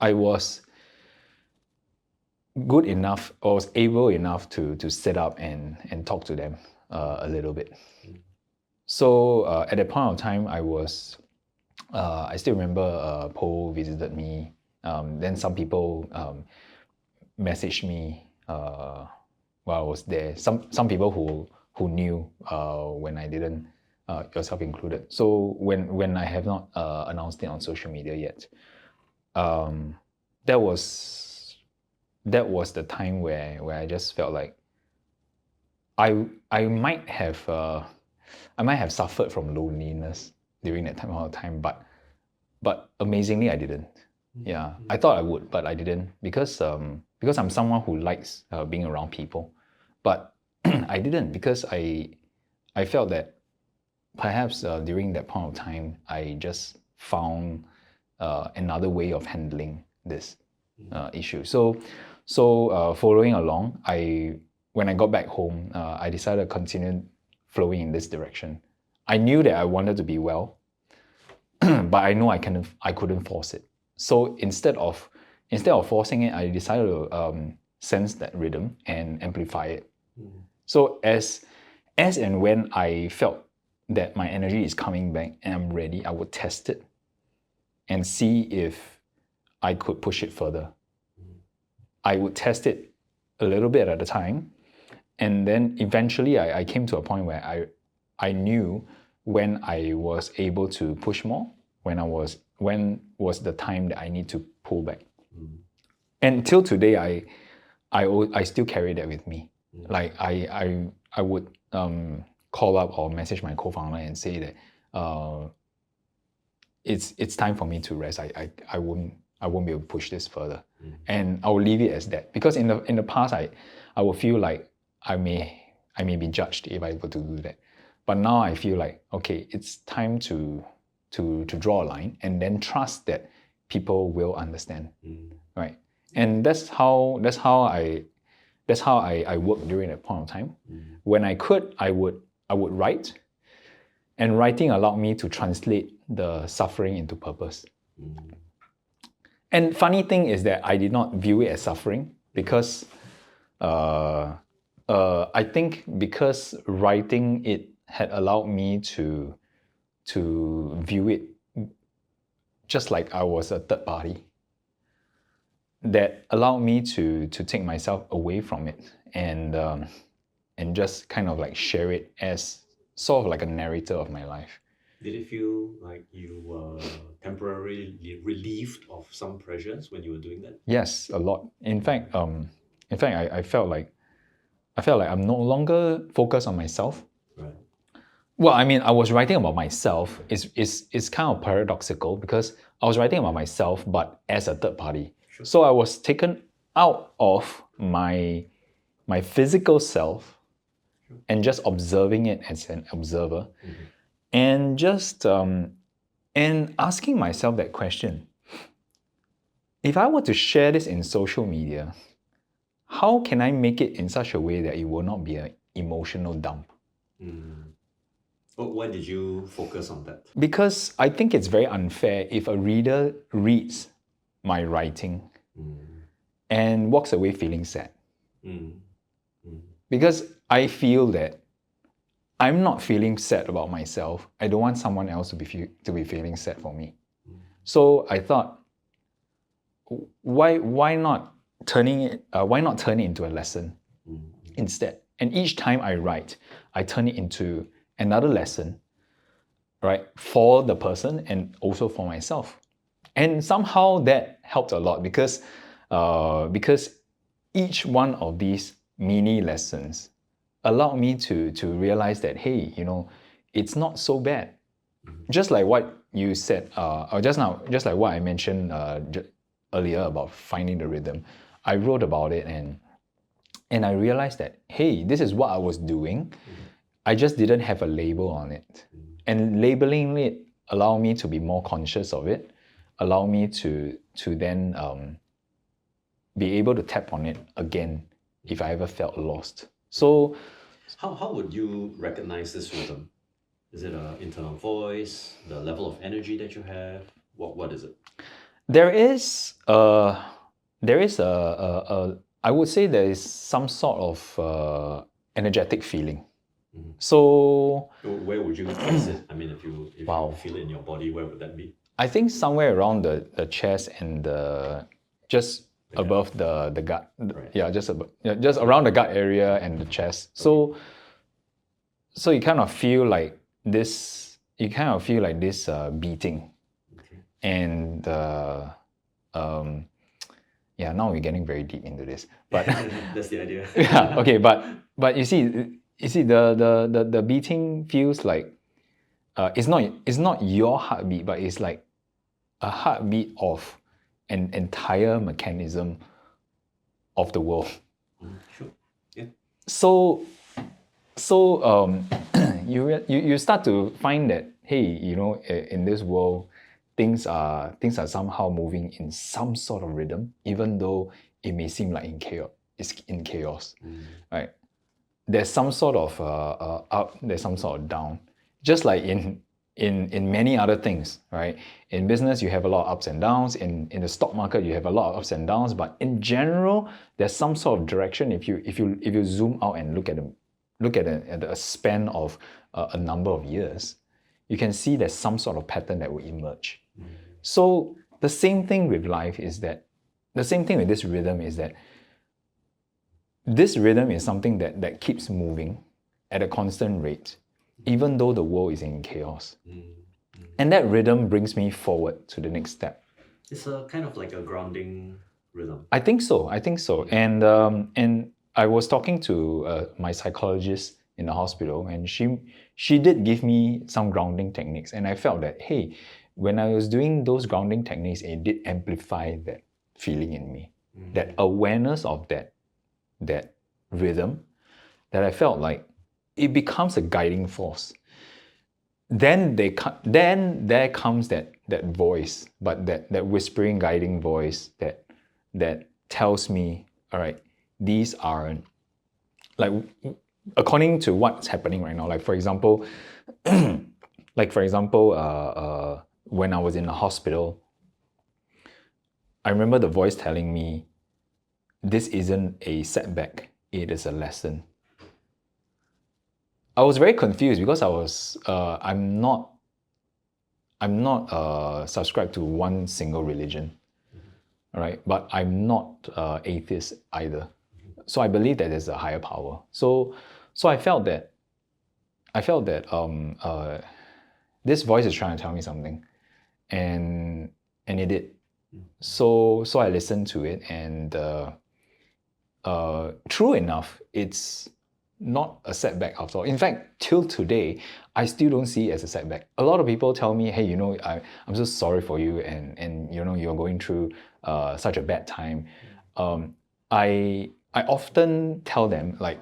I was good enough, or was able enough to sit up and talk to them a little bit. So at that point of time, I still remember Paul visited me. Then some people messaged me while I was there. Some people who knew when I didn't, yourself included. So when I have not announced it on social media yet, that was the time where I just felt like I might have suffered from loneliness during that time, but amazingly I didn't. Yeah, I thought I would, but I didn't because I'm someone who likes being around people, but I didn't because I felt that perhaps during that point of time I just found another way of handling this issue. So following along, when I got back home, I decided to continue flowing in this direction. I knew that I wanted to be well, but I know I couldn't force it. So instead of forcing it, I decided to sense that rhythm and amplify it. So as and when I felt that my energy is coming back and I'm ready, I would test it and see if I could push it further. I would test it a little bit at a time, and then eventually I came to a point where I knew when I was able to push more, when was the time that I need to pull back. And till today, I still carry that with me. Like I would call up or message my co-founder and say that it's time for me to rest. I won't be able to push this further, and I will leave it as that. Because in the past, I will feel like I may be judged if I were to do that. But now I feel like, okay, it's time to draw a line and then trust that people will understand, right? And that's how I worked during that point of time. When I could, I would write, and writing allowed me to translate the suffering into purpose. And funny thing is that I did not view it as suffering because I think because writing it had allowed me to view it just like I was a third party. That allowed me to take myself away from it and just kind of like share it as sort of like a narrator of my life. Did it feel like you were temporarily relieved of some pressures when you were doing that? Yes, a lot. In fact, I felt like I'm no longer focused on myself. Right. Well, I mean, I was writing about myself. It's kind of paradoxical because I was writing about myself, but as a third party. Sure. So I was taken out of my physical self and just observing it as an observer, and just and asking myself that question: if I were to share this in social media, how can I make it in such a way that it will not be an emotional dump? Why did you focus on that? Because I think it's very unfair if a reader reads my writing and walks away feeling sad. Because I feel that I'm not feeling sad about myself. I don't want someone else to be feeling sad for me. So I thought, why not turn it into a lesson instead? And each time I write, I turn it into another lesson, right, for the person and also for myself. And somehow that helped a lot because each one of these mini lessons allowed me to realize that, hey, it's not so bad. Just like what you said, or just like what I mentioned earlier about finding the rhythm. I wrote about it, and And I realized that, hey, this is what I was doing. I just didn't have a label on it. And labeling it allowed me to be more conscious of it, allow me to then be able to tap on it again if I ever felt lost. So how would you recognize this rhythm? Is it an internal voice, the level of energy that you have? What is it? there is I would say there is some sort of energetic feeling. So Where would you place it? I mean, if you Wow. feel it in your body, where would that be? I think somewhere around the chest and just The gut. above the gut. Right. Yeah, just around the gut area and the chest. So you kind of feel like this. You kind of feel like this beating, Okay. and yeah. Now we're getting very deep into this, but That's the idea. yeah. Okay, but you see the beating feels like it's not your heartbeat, but it's like a heartbeat of an entire mechanism of the world. Sure. Yeah. So you start to find that, hey, in this world, things are somehow moving in some sort of rhythm, even though it may seem like it's in chaos, right? There's some sort of up, there's some sort of down, just like in many other things, right? In business, you have a lot of ups and downs. In the stock market, you have a lot of ups and downs. But in general, there's some sort of direction. If you zoom out and look at a span of a number of years, you can see there's some sort of pattern that will emerge. So the same thing with life is that, the same thing with this rhythm is that this rhythm is something that keeps moving at a constant rate, even though the world is in chaos. And that rhythm brings me forward to the next step. It's a kind of like a grounding rhythm. I think so. And I was talking to my psychologist in the hospital, and she did give me some grounding techniques, and I felt that, hey, when I was doing those grounding techniques, it did amplify that feeling in me, that awareness of that rhythm, that I felt like it becomes a guiding force. Then there comes that voice, but that whispering, guiding voice that tells me, all right, these are like, according to what's happening right now. Like for example, when I was in the hospital, I remember the voice telling me, this isn't a setback, it is a lesson. I was very confused because I'm not subscribed to one single religion, right? But I'm not atheist either. So I believe that there's a higher power. So I felt that this voice is trying to tell me something, and it did. So I listened to it, and true enough, it's not a setback after all. In fact, till today, I still don't see it as a setback. A lot of people tell me, hey, I'm so sorry for you, and you're going through such a bad time. I often tell them, like,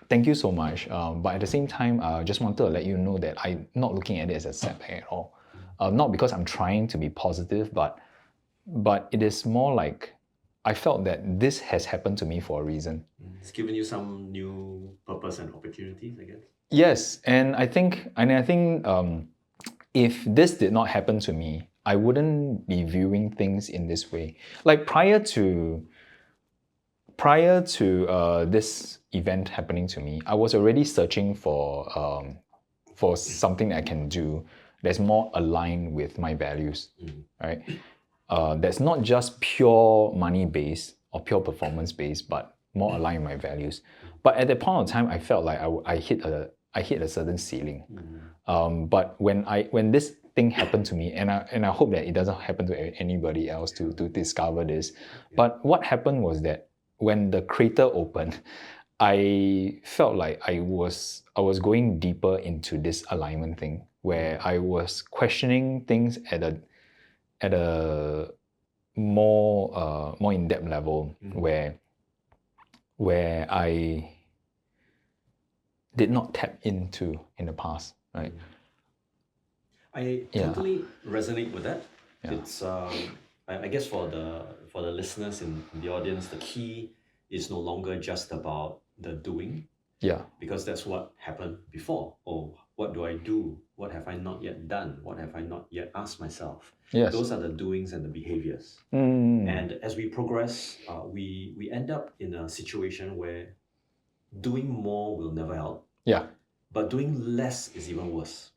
thank you so much, but at the same time, I just wanted to let you know that I'm not looking at it as a setback at all. Not because I'm trying to be positive, but it is more like, I felt that this has happened to me for a reason. It's given you some new purpose and opportunities, I guess. Yes, and I think if this did not happen to me, I wouldn't be viewing things in this way. Like prior to this event happening to me, I was already searching for something that I can do that's more aligned with my values, right? That's not just pure money-based or pure performance-based, but more aligned with my values. But at that point of time, I felt like I hit a certain ceiling. But when this thing happened to me, and I hope that it doesn't happen to anybody else to discover this. But what happened was that when the crater opened, I felt like I was going deeper into this alignment thing, where I was questioning things at a more in-depth level, where where I did not tap into in the past, right? I Yeah. totally resonate with that. Yeah. It's I guess for the listeners in the audience, the key is no longer just about the doing, Yeah. because that's what happened before. Oh, what do I do? What have I not yet done? What have I not yet asked myself? Yes. Those are the doings and the behaviors. Mm. And as we progress, we end up in a situation where doing more will never help, Yeah. but doing less is even worse.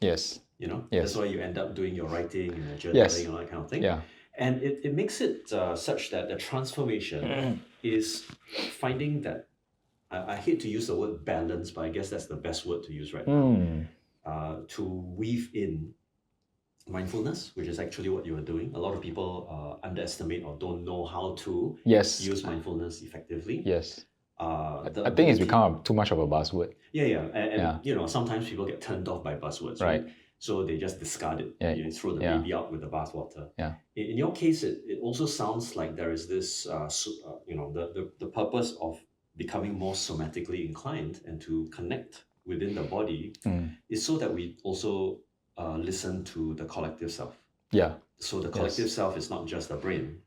Yes. You know, Yes. that's why you end up doing your writing and your journaling Yes. and all that kind of thing. Yeah. And it makes it such that the transformation is finding that, I hate to use the word balance, but I guess that's the best word to use right now, to weave in mindfulness, which is actually what you are doing. A lot of people underestimate or don't know how to Yes. use mindfulness effectively. Yes. I think it's become too much of a buzzword. Yeah. And Yeah. you know, sometimes people get turned off by buzzwords, right? So they just discard it. Yeah. You throw the Yeah. baby out with the bathwater. Yeah. In your case, it also sounds like there is this, you know, the purpose of becoming more somatically inclined and to connect within the body is so that we also listen to the collective self. Yeah. So the collective self is not just the brain,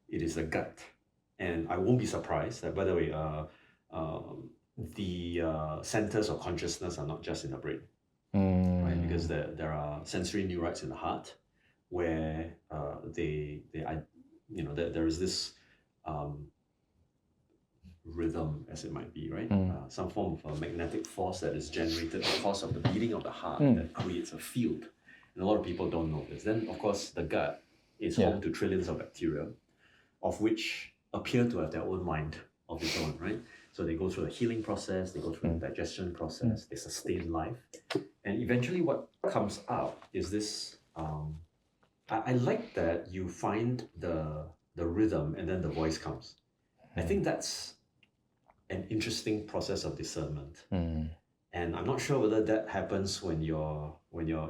it is the gut. And I won't be surprised that, by the way, the centers of consciousness are not just in the brain, right? Because there are sensory neurites in the heart where there is this rhythm, as it might be, right? Some form of a magnetic force that is generated because of the beating of the heart that creates a field. And a lot of people don't know this. Then, of course, the gut is home to trillions of bacteria, of which appear to have their own mind of its own, right? So they go through the healing process, they go through the digestion process, they sustain life. And eventually what comes out is this, I like that you find the rhythm and then the voice comes. I think that's an interesting process of discernment. And I'm not sure whether that happens when you're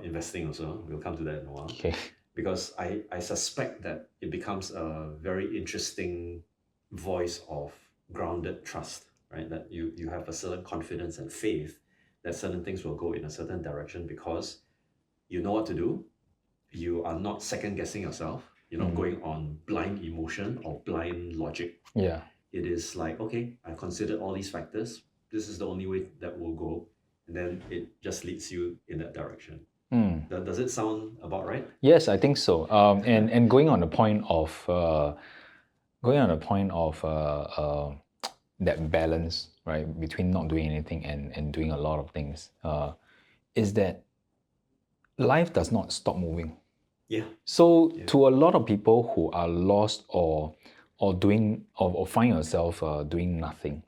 investing also. We'll come to that in a while. Okay. Because I suspect that it becomes a very interesting voice of grounded trust, right? That you have a certain confidence and faith that certain things will go in a certain direction because you know what to do. You are not second guessing yourself. You're not going on blind emotion or blind logic. Yeah. It is like, okay, I considered all these factors. This is the only way that will go. And then it just leads you in that direction. Does it sound about right? Yes, I think so. And going on the point of that balance, right, between not doing anything and doing a lot of things, is that life does not stop moving. Yeah. So to a lot of people who are lost or doing or find yourself doing nothing,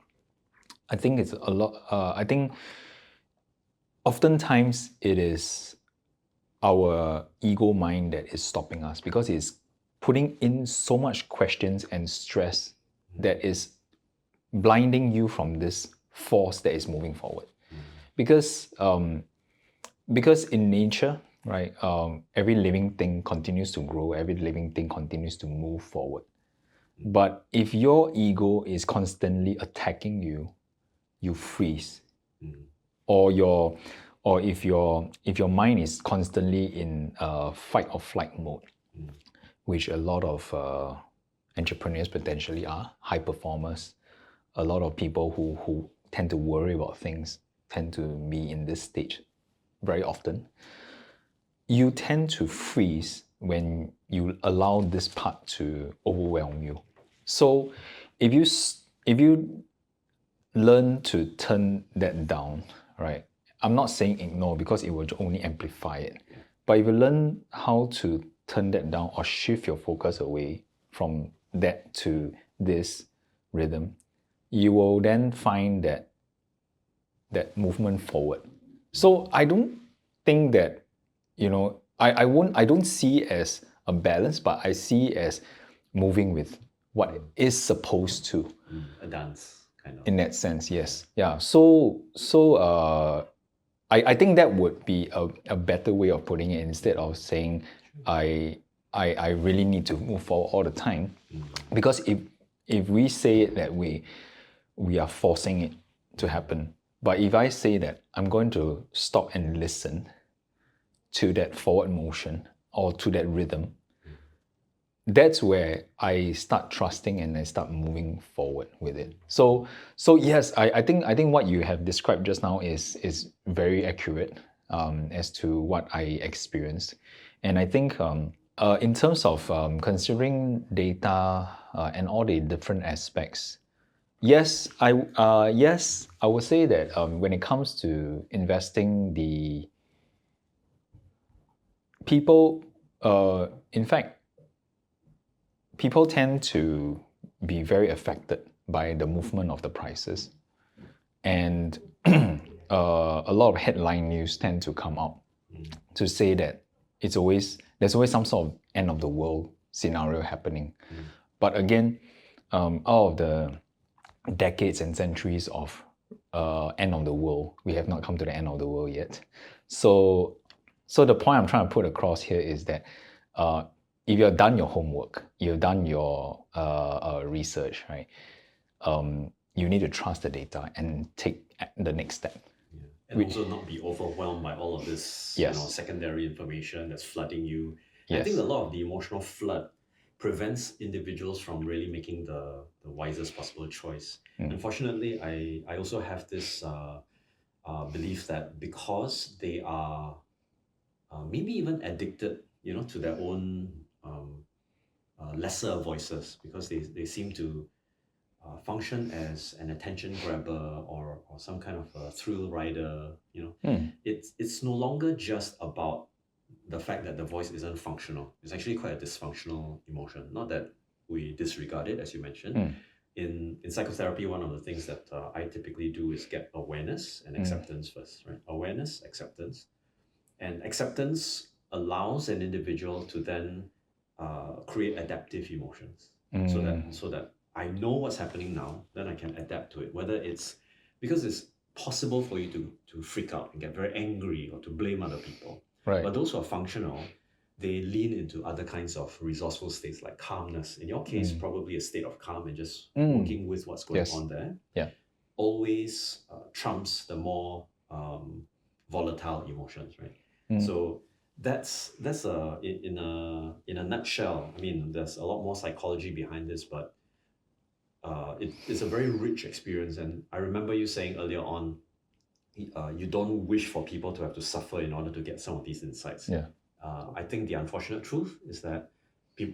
I think it's a lot. I think oftentimes it is our ego mind that is stopping us because it's putting in so much questions and stress that is blinding you from this force that is moving forward. Because in nature, right, every living thing continues to grow, every living thing continues to move forward. But if your ego is constantly attacking you, you freeze. Or if your mind is constantly in fight or flight mode, which a lot of entrepreneurs potentially are, high performers, a lot of people who tend to worry about things tend to be in this stage very often. You tend to freeze when you allow this part to overwhelm you. So if you learn to turn that down, right? I'm not saying ignore because it will only amplify it. But if you learn how to turn that down or shift your focus away from that to this rhythm, you will then find that movement forward. So I don't think that, I don't see it as a balance, but I see it as moving with what is supposed to. A dance, kind of. In that sense, yes. Yeah. I think that would be a better way of putting it instead of saying I really need to move forward all the time. Because if we say it that way, we are forcing it to happen. But if I say that I'm going to stop and listen to that forward motion or to that rhythm, that's where I start trusting and I start moving forward with it. So yes, I think what you have described just now is very accurate as to what I experienced, and I think in terms of considering data and all the different aspects, yes, I would say that when it comes to investing, the people, in fact, people tend to be very affected by the movement of the prices, and a lot of headline news tend to come out to say that there's always some sort of end of the world scenario happening. But again, out of the decades and centuries of end of the world, we have not come to the end of the world yet. So the point I'm trying to put across here is that if you've done your homework, you've done your research, right? You need to trust the data and take the next step. And also not be overwhelmed by all of this secondary information that's flooding you. Yes. I think a lot of the emotional flood prevents individuals from really making the wisest possible choice. Unfortunately, I also have this belief that because they are maybe even addicted, to their own lesser voices, because they seem to function as an attention grabber or some kind of a thrill rider. It's no longer just about the fact that the voice isn't functional. It's actually quite a dysfunctional emotion. Not that we disregard it, as you mentioned. In psychotherapy, one of the things that I typically do is get awareness and acceptance first, right? Awareness, acceptance. And acceptance allows an individual to then create adaptive emotions. So that I know what's happening now, then I can adapt to it. Whether it's because it's possible for you to freak out and get very angry or to blame other people. Right. But those who are functional, they lean into other kinds of resourceful states like calmness. In your case, probably a state of calm and just working with what's going on there. Yeah. Always trumps the more volatile emotions, right? So that's in a nutshell. I mean, there's a lot more psychology behind this, but it's a very rich experience. And I remember you saying earlier on, you don't wish for people to have to suffer in order to get some of these insights. Yeah. I think the unfortunate truth is that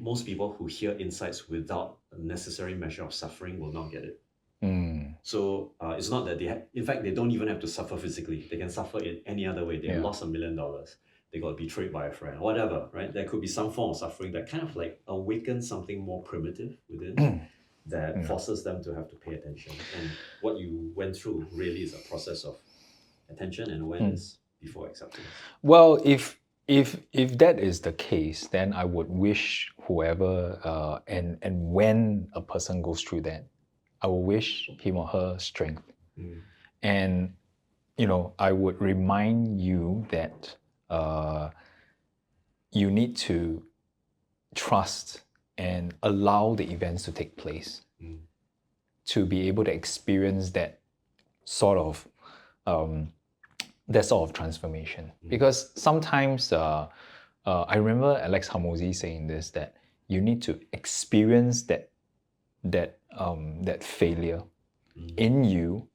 most people who hear insights without a necessary measure of suffering will not get it. So it's not that in fact, they don't even have to suffer physically. They can suffer in any other way. They lost $1 million. They got betrayed by a friend, whatever, right? There could be some form of suffering that kind of like awakens something more primitive within that forces them to have to pay attention. And what you went through really is a process of attention and awareness before acceptance. Well, if that is the case, then I would wish whoever and when a person goes through that, I will wish him or her strength. And I would remind you that you need to trust and allow the events to take place to be able to experience that sort of transformation. Because sometimes I remember Alex Hormozi saying this, that you need to experience that failure in you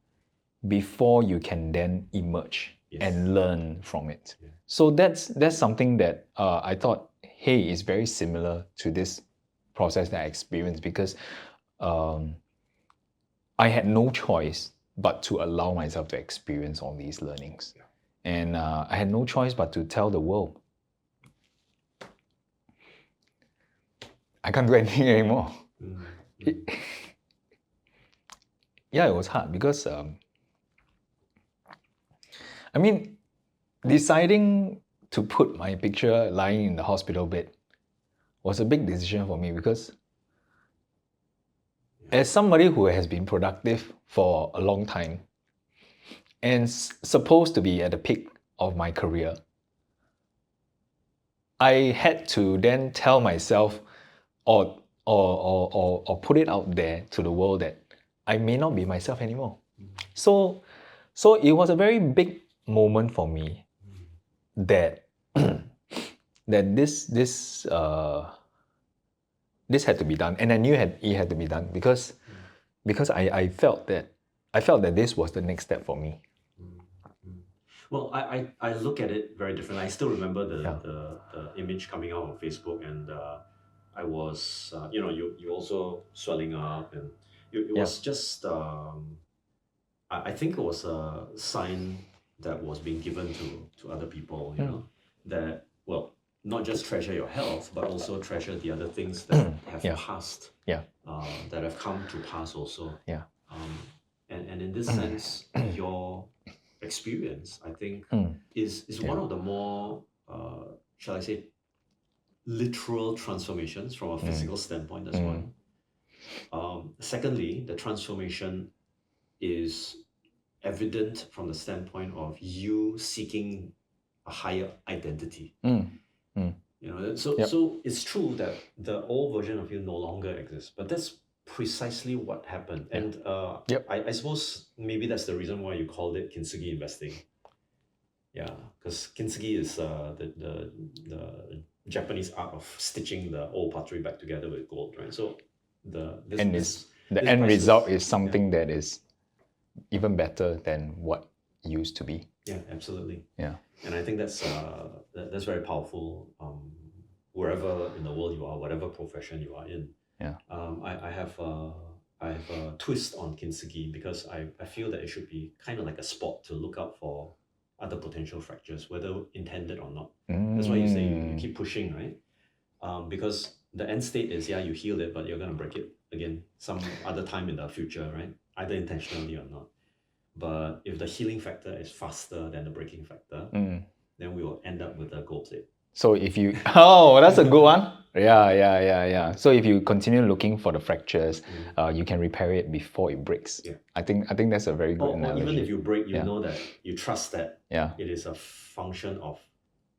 before you can then emerge and learn from it. So that's something that I thought, hey, is very similar to this process that I experienced, because I had no choice but to allow myself to experience all these learnings. And I had no choice but to tell the world, I can't do anything anymore. Yeah, it was hard because, deciding to put my picture lying in the hospital bed was a big decision for me, because as somebody who has been productive for a long time and supposed to be at the peak of my career, I had to then tell myself or put it out there to the world that I may not be myself anymore. So it was a very big moment for me that that this had to be done, and I knew it had to be done because I felt that this was the next step for me. Well, I look at it very differently. I still remember Yeah. the image coming out on Facebook, and I was, you also swelling up, and it was just, I think it was a sign that was being given to other people, that, well, not just treasure your health, but also treasure the other things that have passed, that have come to pass also. Yeah. And in this sense, your experience, I think, is one of the more, shall I say, literal transformations from a physical standpoint. That's one. Secondly, the transformation is evident from the standpoint of you seeking a higher identity. So it's true that the old version of you no longer exists, but that's precisely what happened. And I suppose maybe that's the reason why you called it Kintsugi investing. Yeah, because Kintsugi is the Japanese art of stitching the old pottery back together with gold, right? So the end result is something that is even better than what used to be. Yeah, absolutely. Yeah, and I think that's very powerful. Wherever in the world you are, whatever profession you are in. Yeah. I have a twist on Kintsugi because I feel that it should be kind of like a spot to look out for other potential fractures, whether intended or not. That's why you say you keep pushing, right? Because the end state is, you healed it, but you're going to break it again some other time in the future, right? Either intentionally or not. But if the healing factor is faster than the breaking factor, then we will end up with a gold plate. So if you, that's a good one. Yeah. So if you continue looking for the fractures, you can repair it before it breaks. Yeah. I think that's a very good analogy. Or even if you break, you know that you trust that it is a function of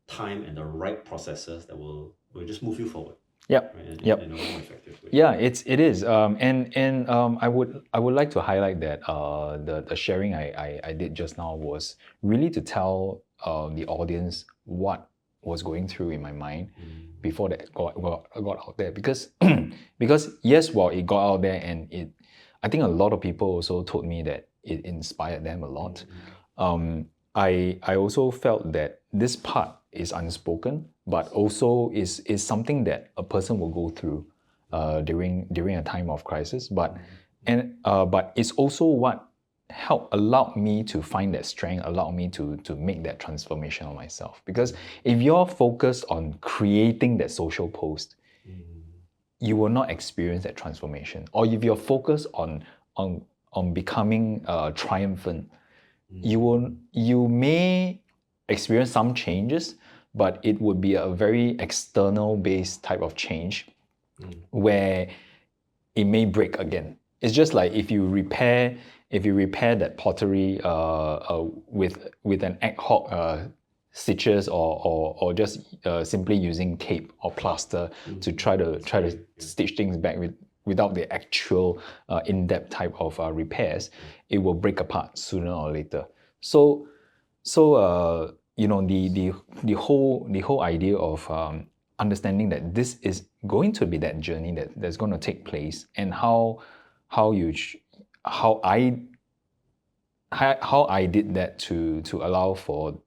time and the right processes that will just move you forward. Yep. Right? In a more effective way. Yeah, it is. And I would like to highlight that the sharing I did just now was really to tell the audience what was going through in my mind before that got out there, because yes, well, it got out there, and I think a lot of people also told me that it inspired them a lot. I also felt that this part is unspoken, but also is something that a person will go through during a time of crisis. But it's also what allowed me to find that strength, allowed me to make that transformation on myself. Because if you're focused on creating that social post, you will not experience that transformation. Or if you're focused on becoming triumphant, you may experience some changes, but it would be a very external based type of change where it may break again. It's just like if you repair that pottery with an ad hoc stitches or just simply using tape or plaster to try to stitch things back without the actual in-depth type of repairs, it will break apart sooner or later. So the whole idea of understanding that this is going to be that journey that's going to take place, and how I did that to allow for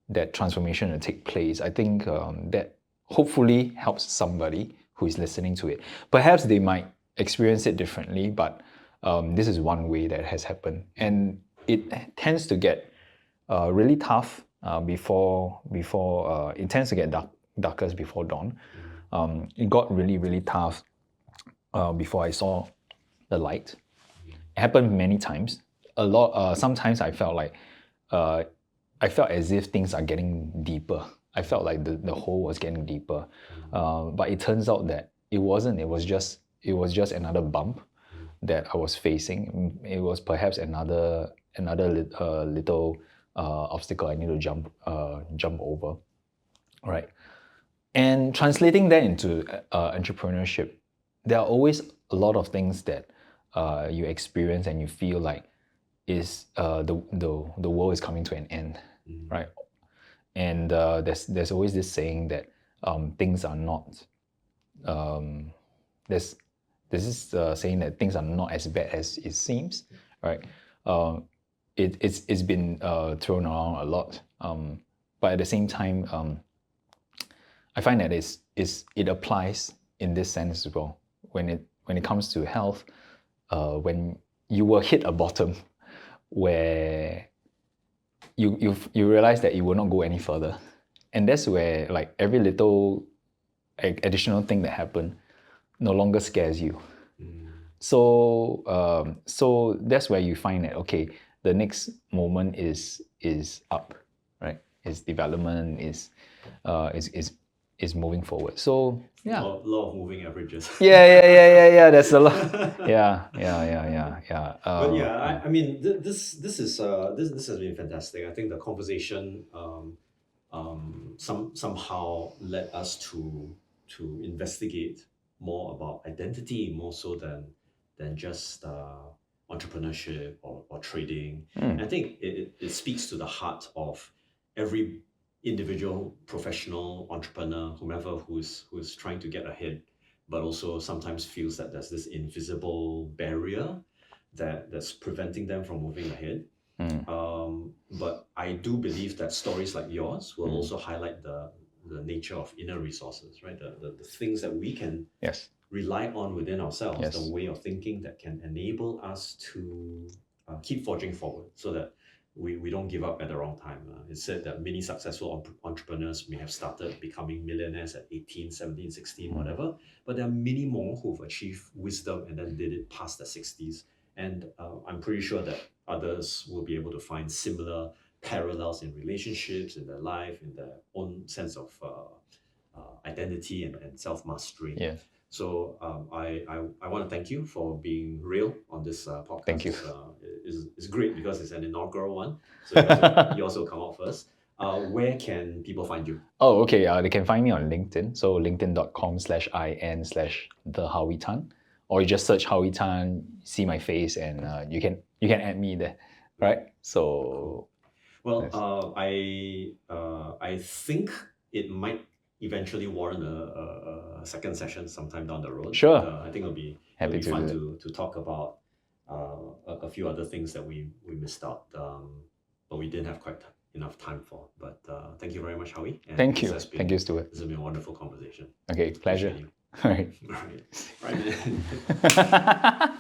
that transformation to take place. I think that hopefully helps somebody who is listening to it. Perhaps they might experience it differently, but this is one way that has happened, and it tends to get really tough before it tends to get darkest before dawn. It got really, really tough before I saw the light. It happened many times. Sometimes I felt like as if things are getting deeper. I felt like the hole was getting deeper, but it turns out that it wasn't. It was just another bump that I was facing. It was perhaps another little obstacle I need to jump over, right? And translating that into entrepreneurship, there are always a lot of things that you experience and you feel like is the world is coming to an end, right? And there's always this saying that things are not there's this saying that things are not as bad as it seems, right? It's been thrown around a lot, but at the same time, I find that it applies in this sense as well. When it comes to health, when you will hit a bottom where you realize that you will not go any further, and that's where like every little additional thing that happened no longer scares you. So so that's where you find that okay, the next moment is up, right? Is development, is moving forward. So yeah, a lot of moving averages. yeah. That's a lot. Yeah. But yeah, I mean, this has been fantastic. I think the conversation somehow led us to investigate more about identity, more so than just entrepreneurship or trading. And I think it speaks to the heart of every individual, professional, entrepreneur, whomever who's trying to get ahead, but also sometimes feels that there's this invisible barrier that's preventing them from moving ahead. But I do believe that stories like yours will also highlight the nature of inner resources, right? The things that we can rely on within ourselves, the way of thinking that can enable us to keep forging forward so that we don't give up at the wrong time. It's said that many successful entrepreneurs may have started becoming millionaires at 18, 17, 16, whatever, but there are many more who've achieved wisdom and then did it past the 60s. And I'm pretty sure that others will be able to find similar parallels in relationships, in their life, in their own sense of identity and self-mastery. Yeah. So I want to thank you for being real on this podcast. Thank you. It's great because it's an inaugural one. So you also come out first. Where can people find you? Oh, okay. They can find me on LinkedIn. So linkedin.com/in/the Howie Tan. Or you just search Howie Tan, see my face, and you can add me there, right? So, well, I think it might eventually warrant a second session sometime down the road. Sure. I think it'll be Happy to fun do to talk about a few other things that we missed out, but we didn't have quite enough time for. But thank you very much, Howie. And Thank you, Stuart. This has been a wonderful conversation. Okay, pleasure. Appreciate you. All right. Right. Right.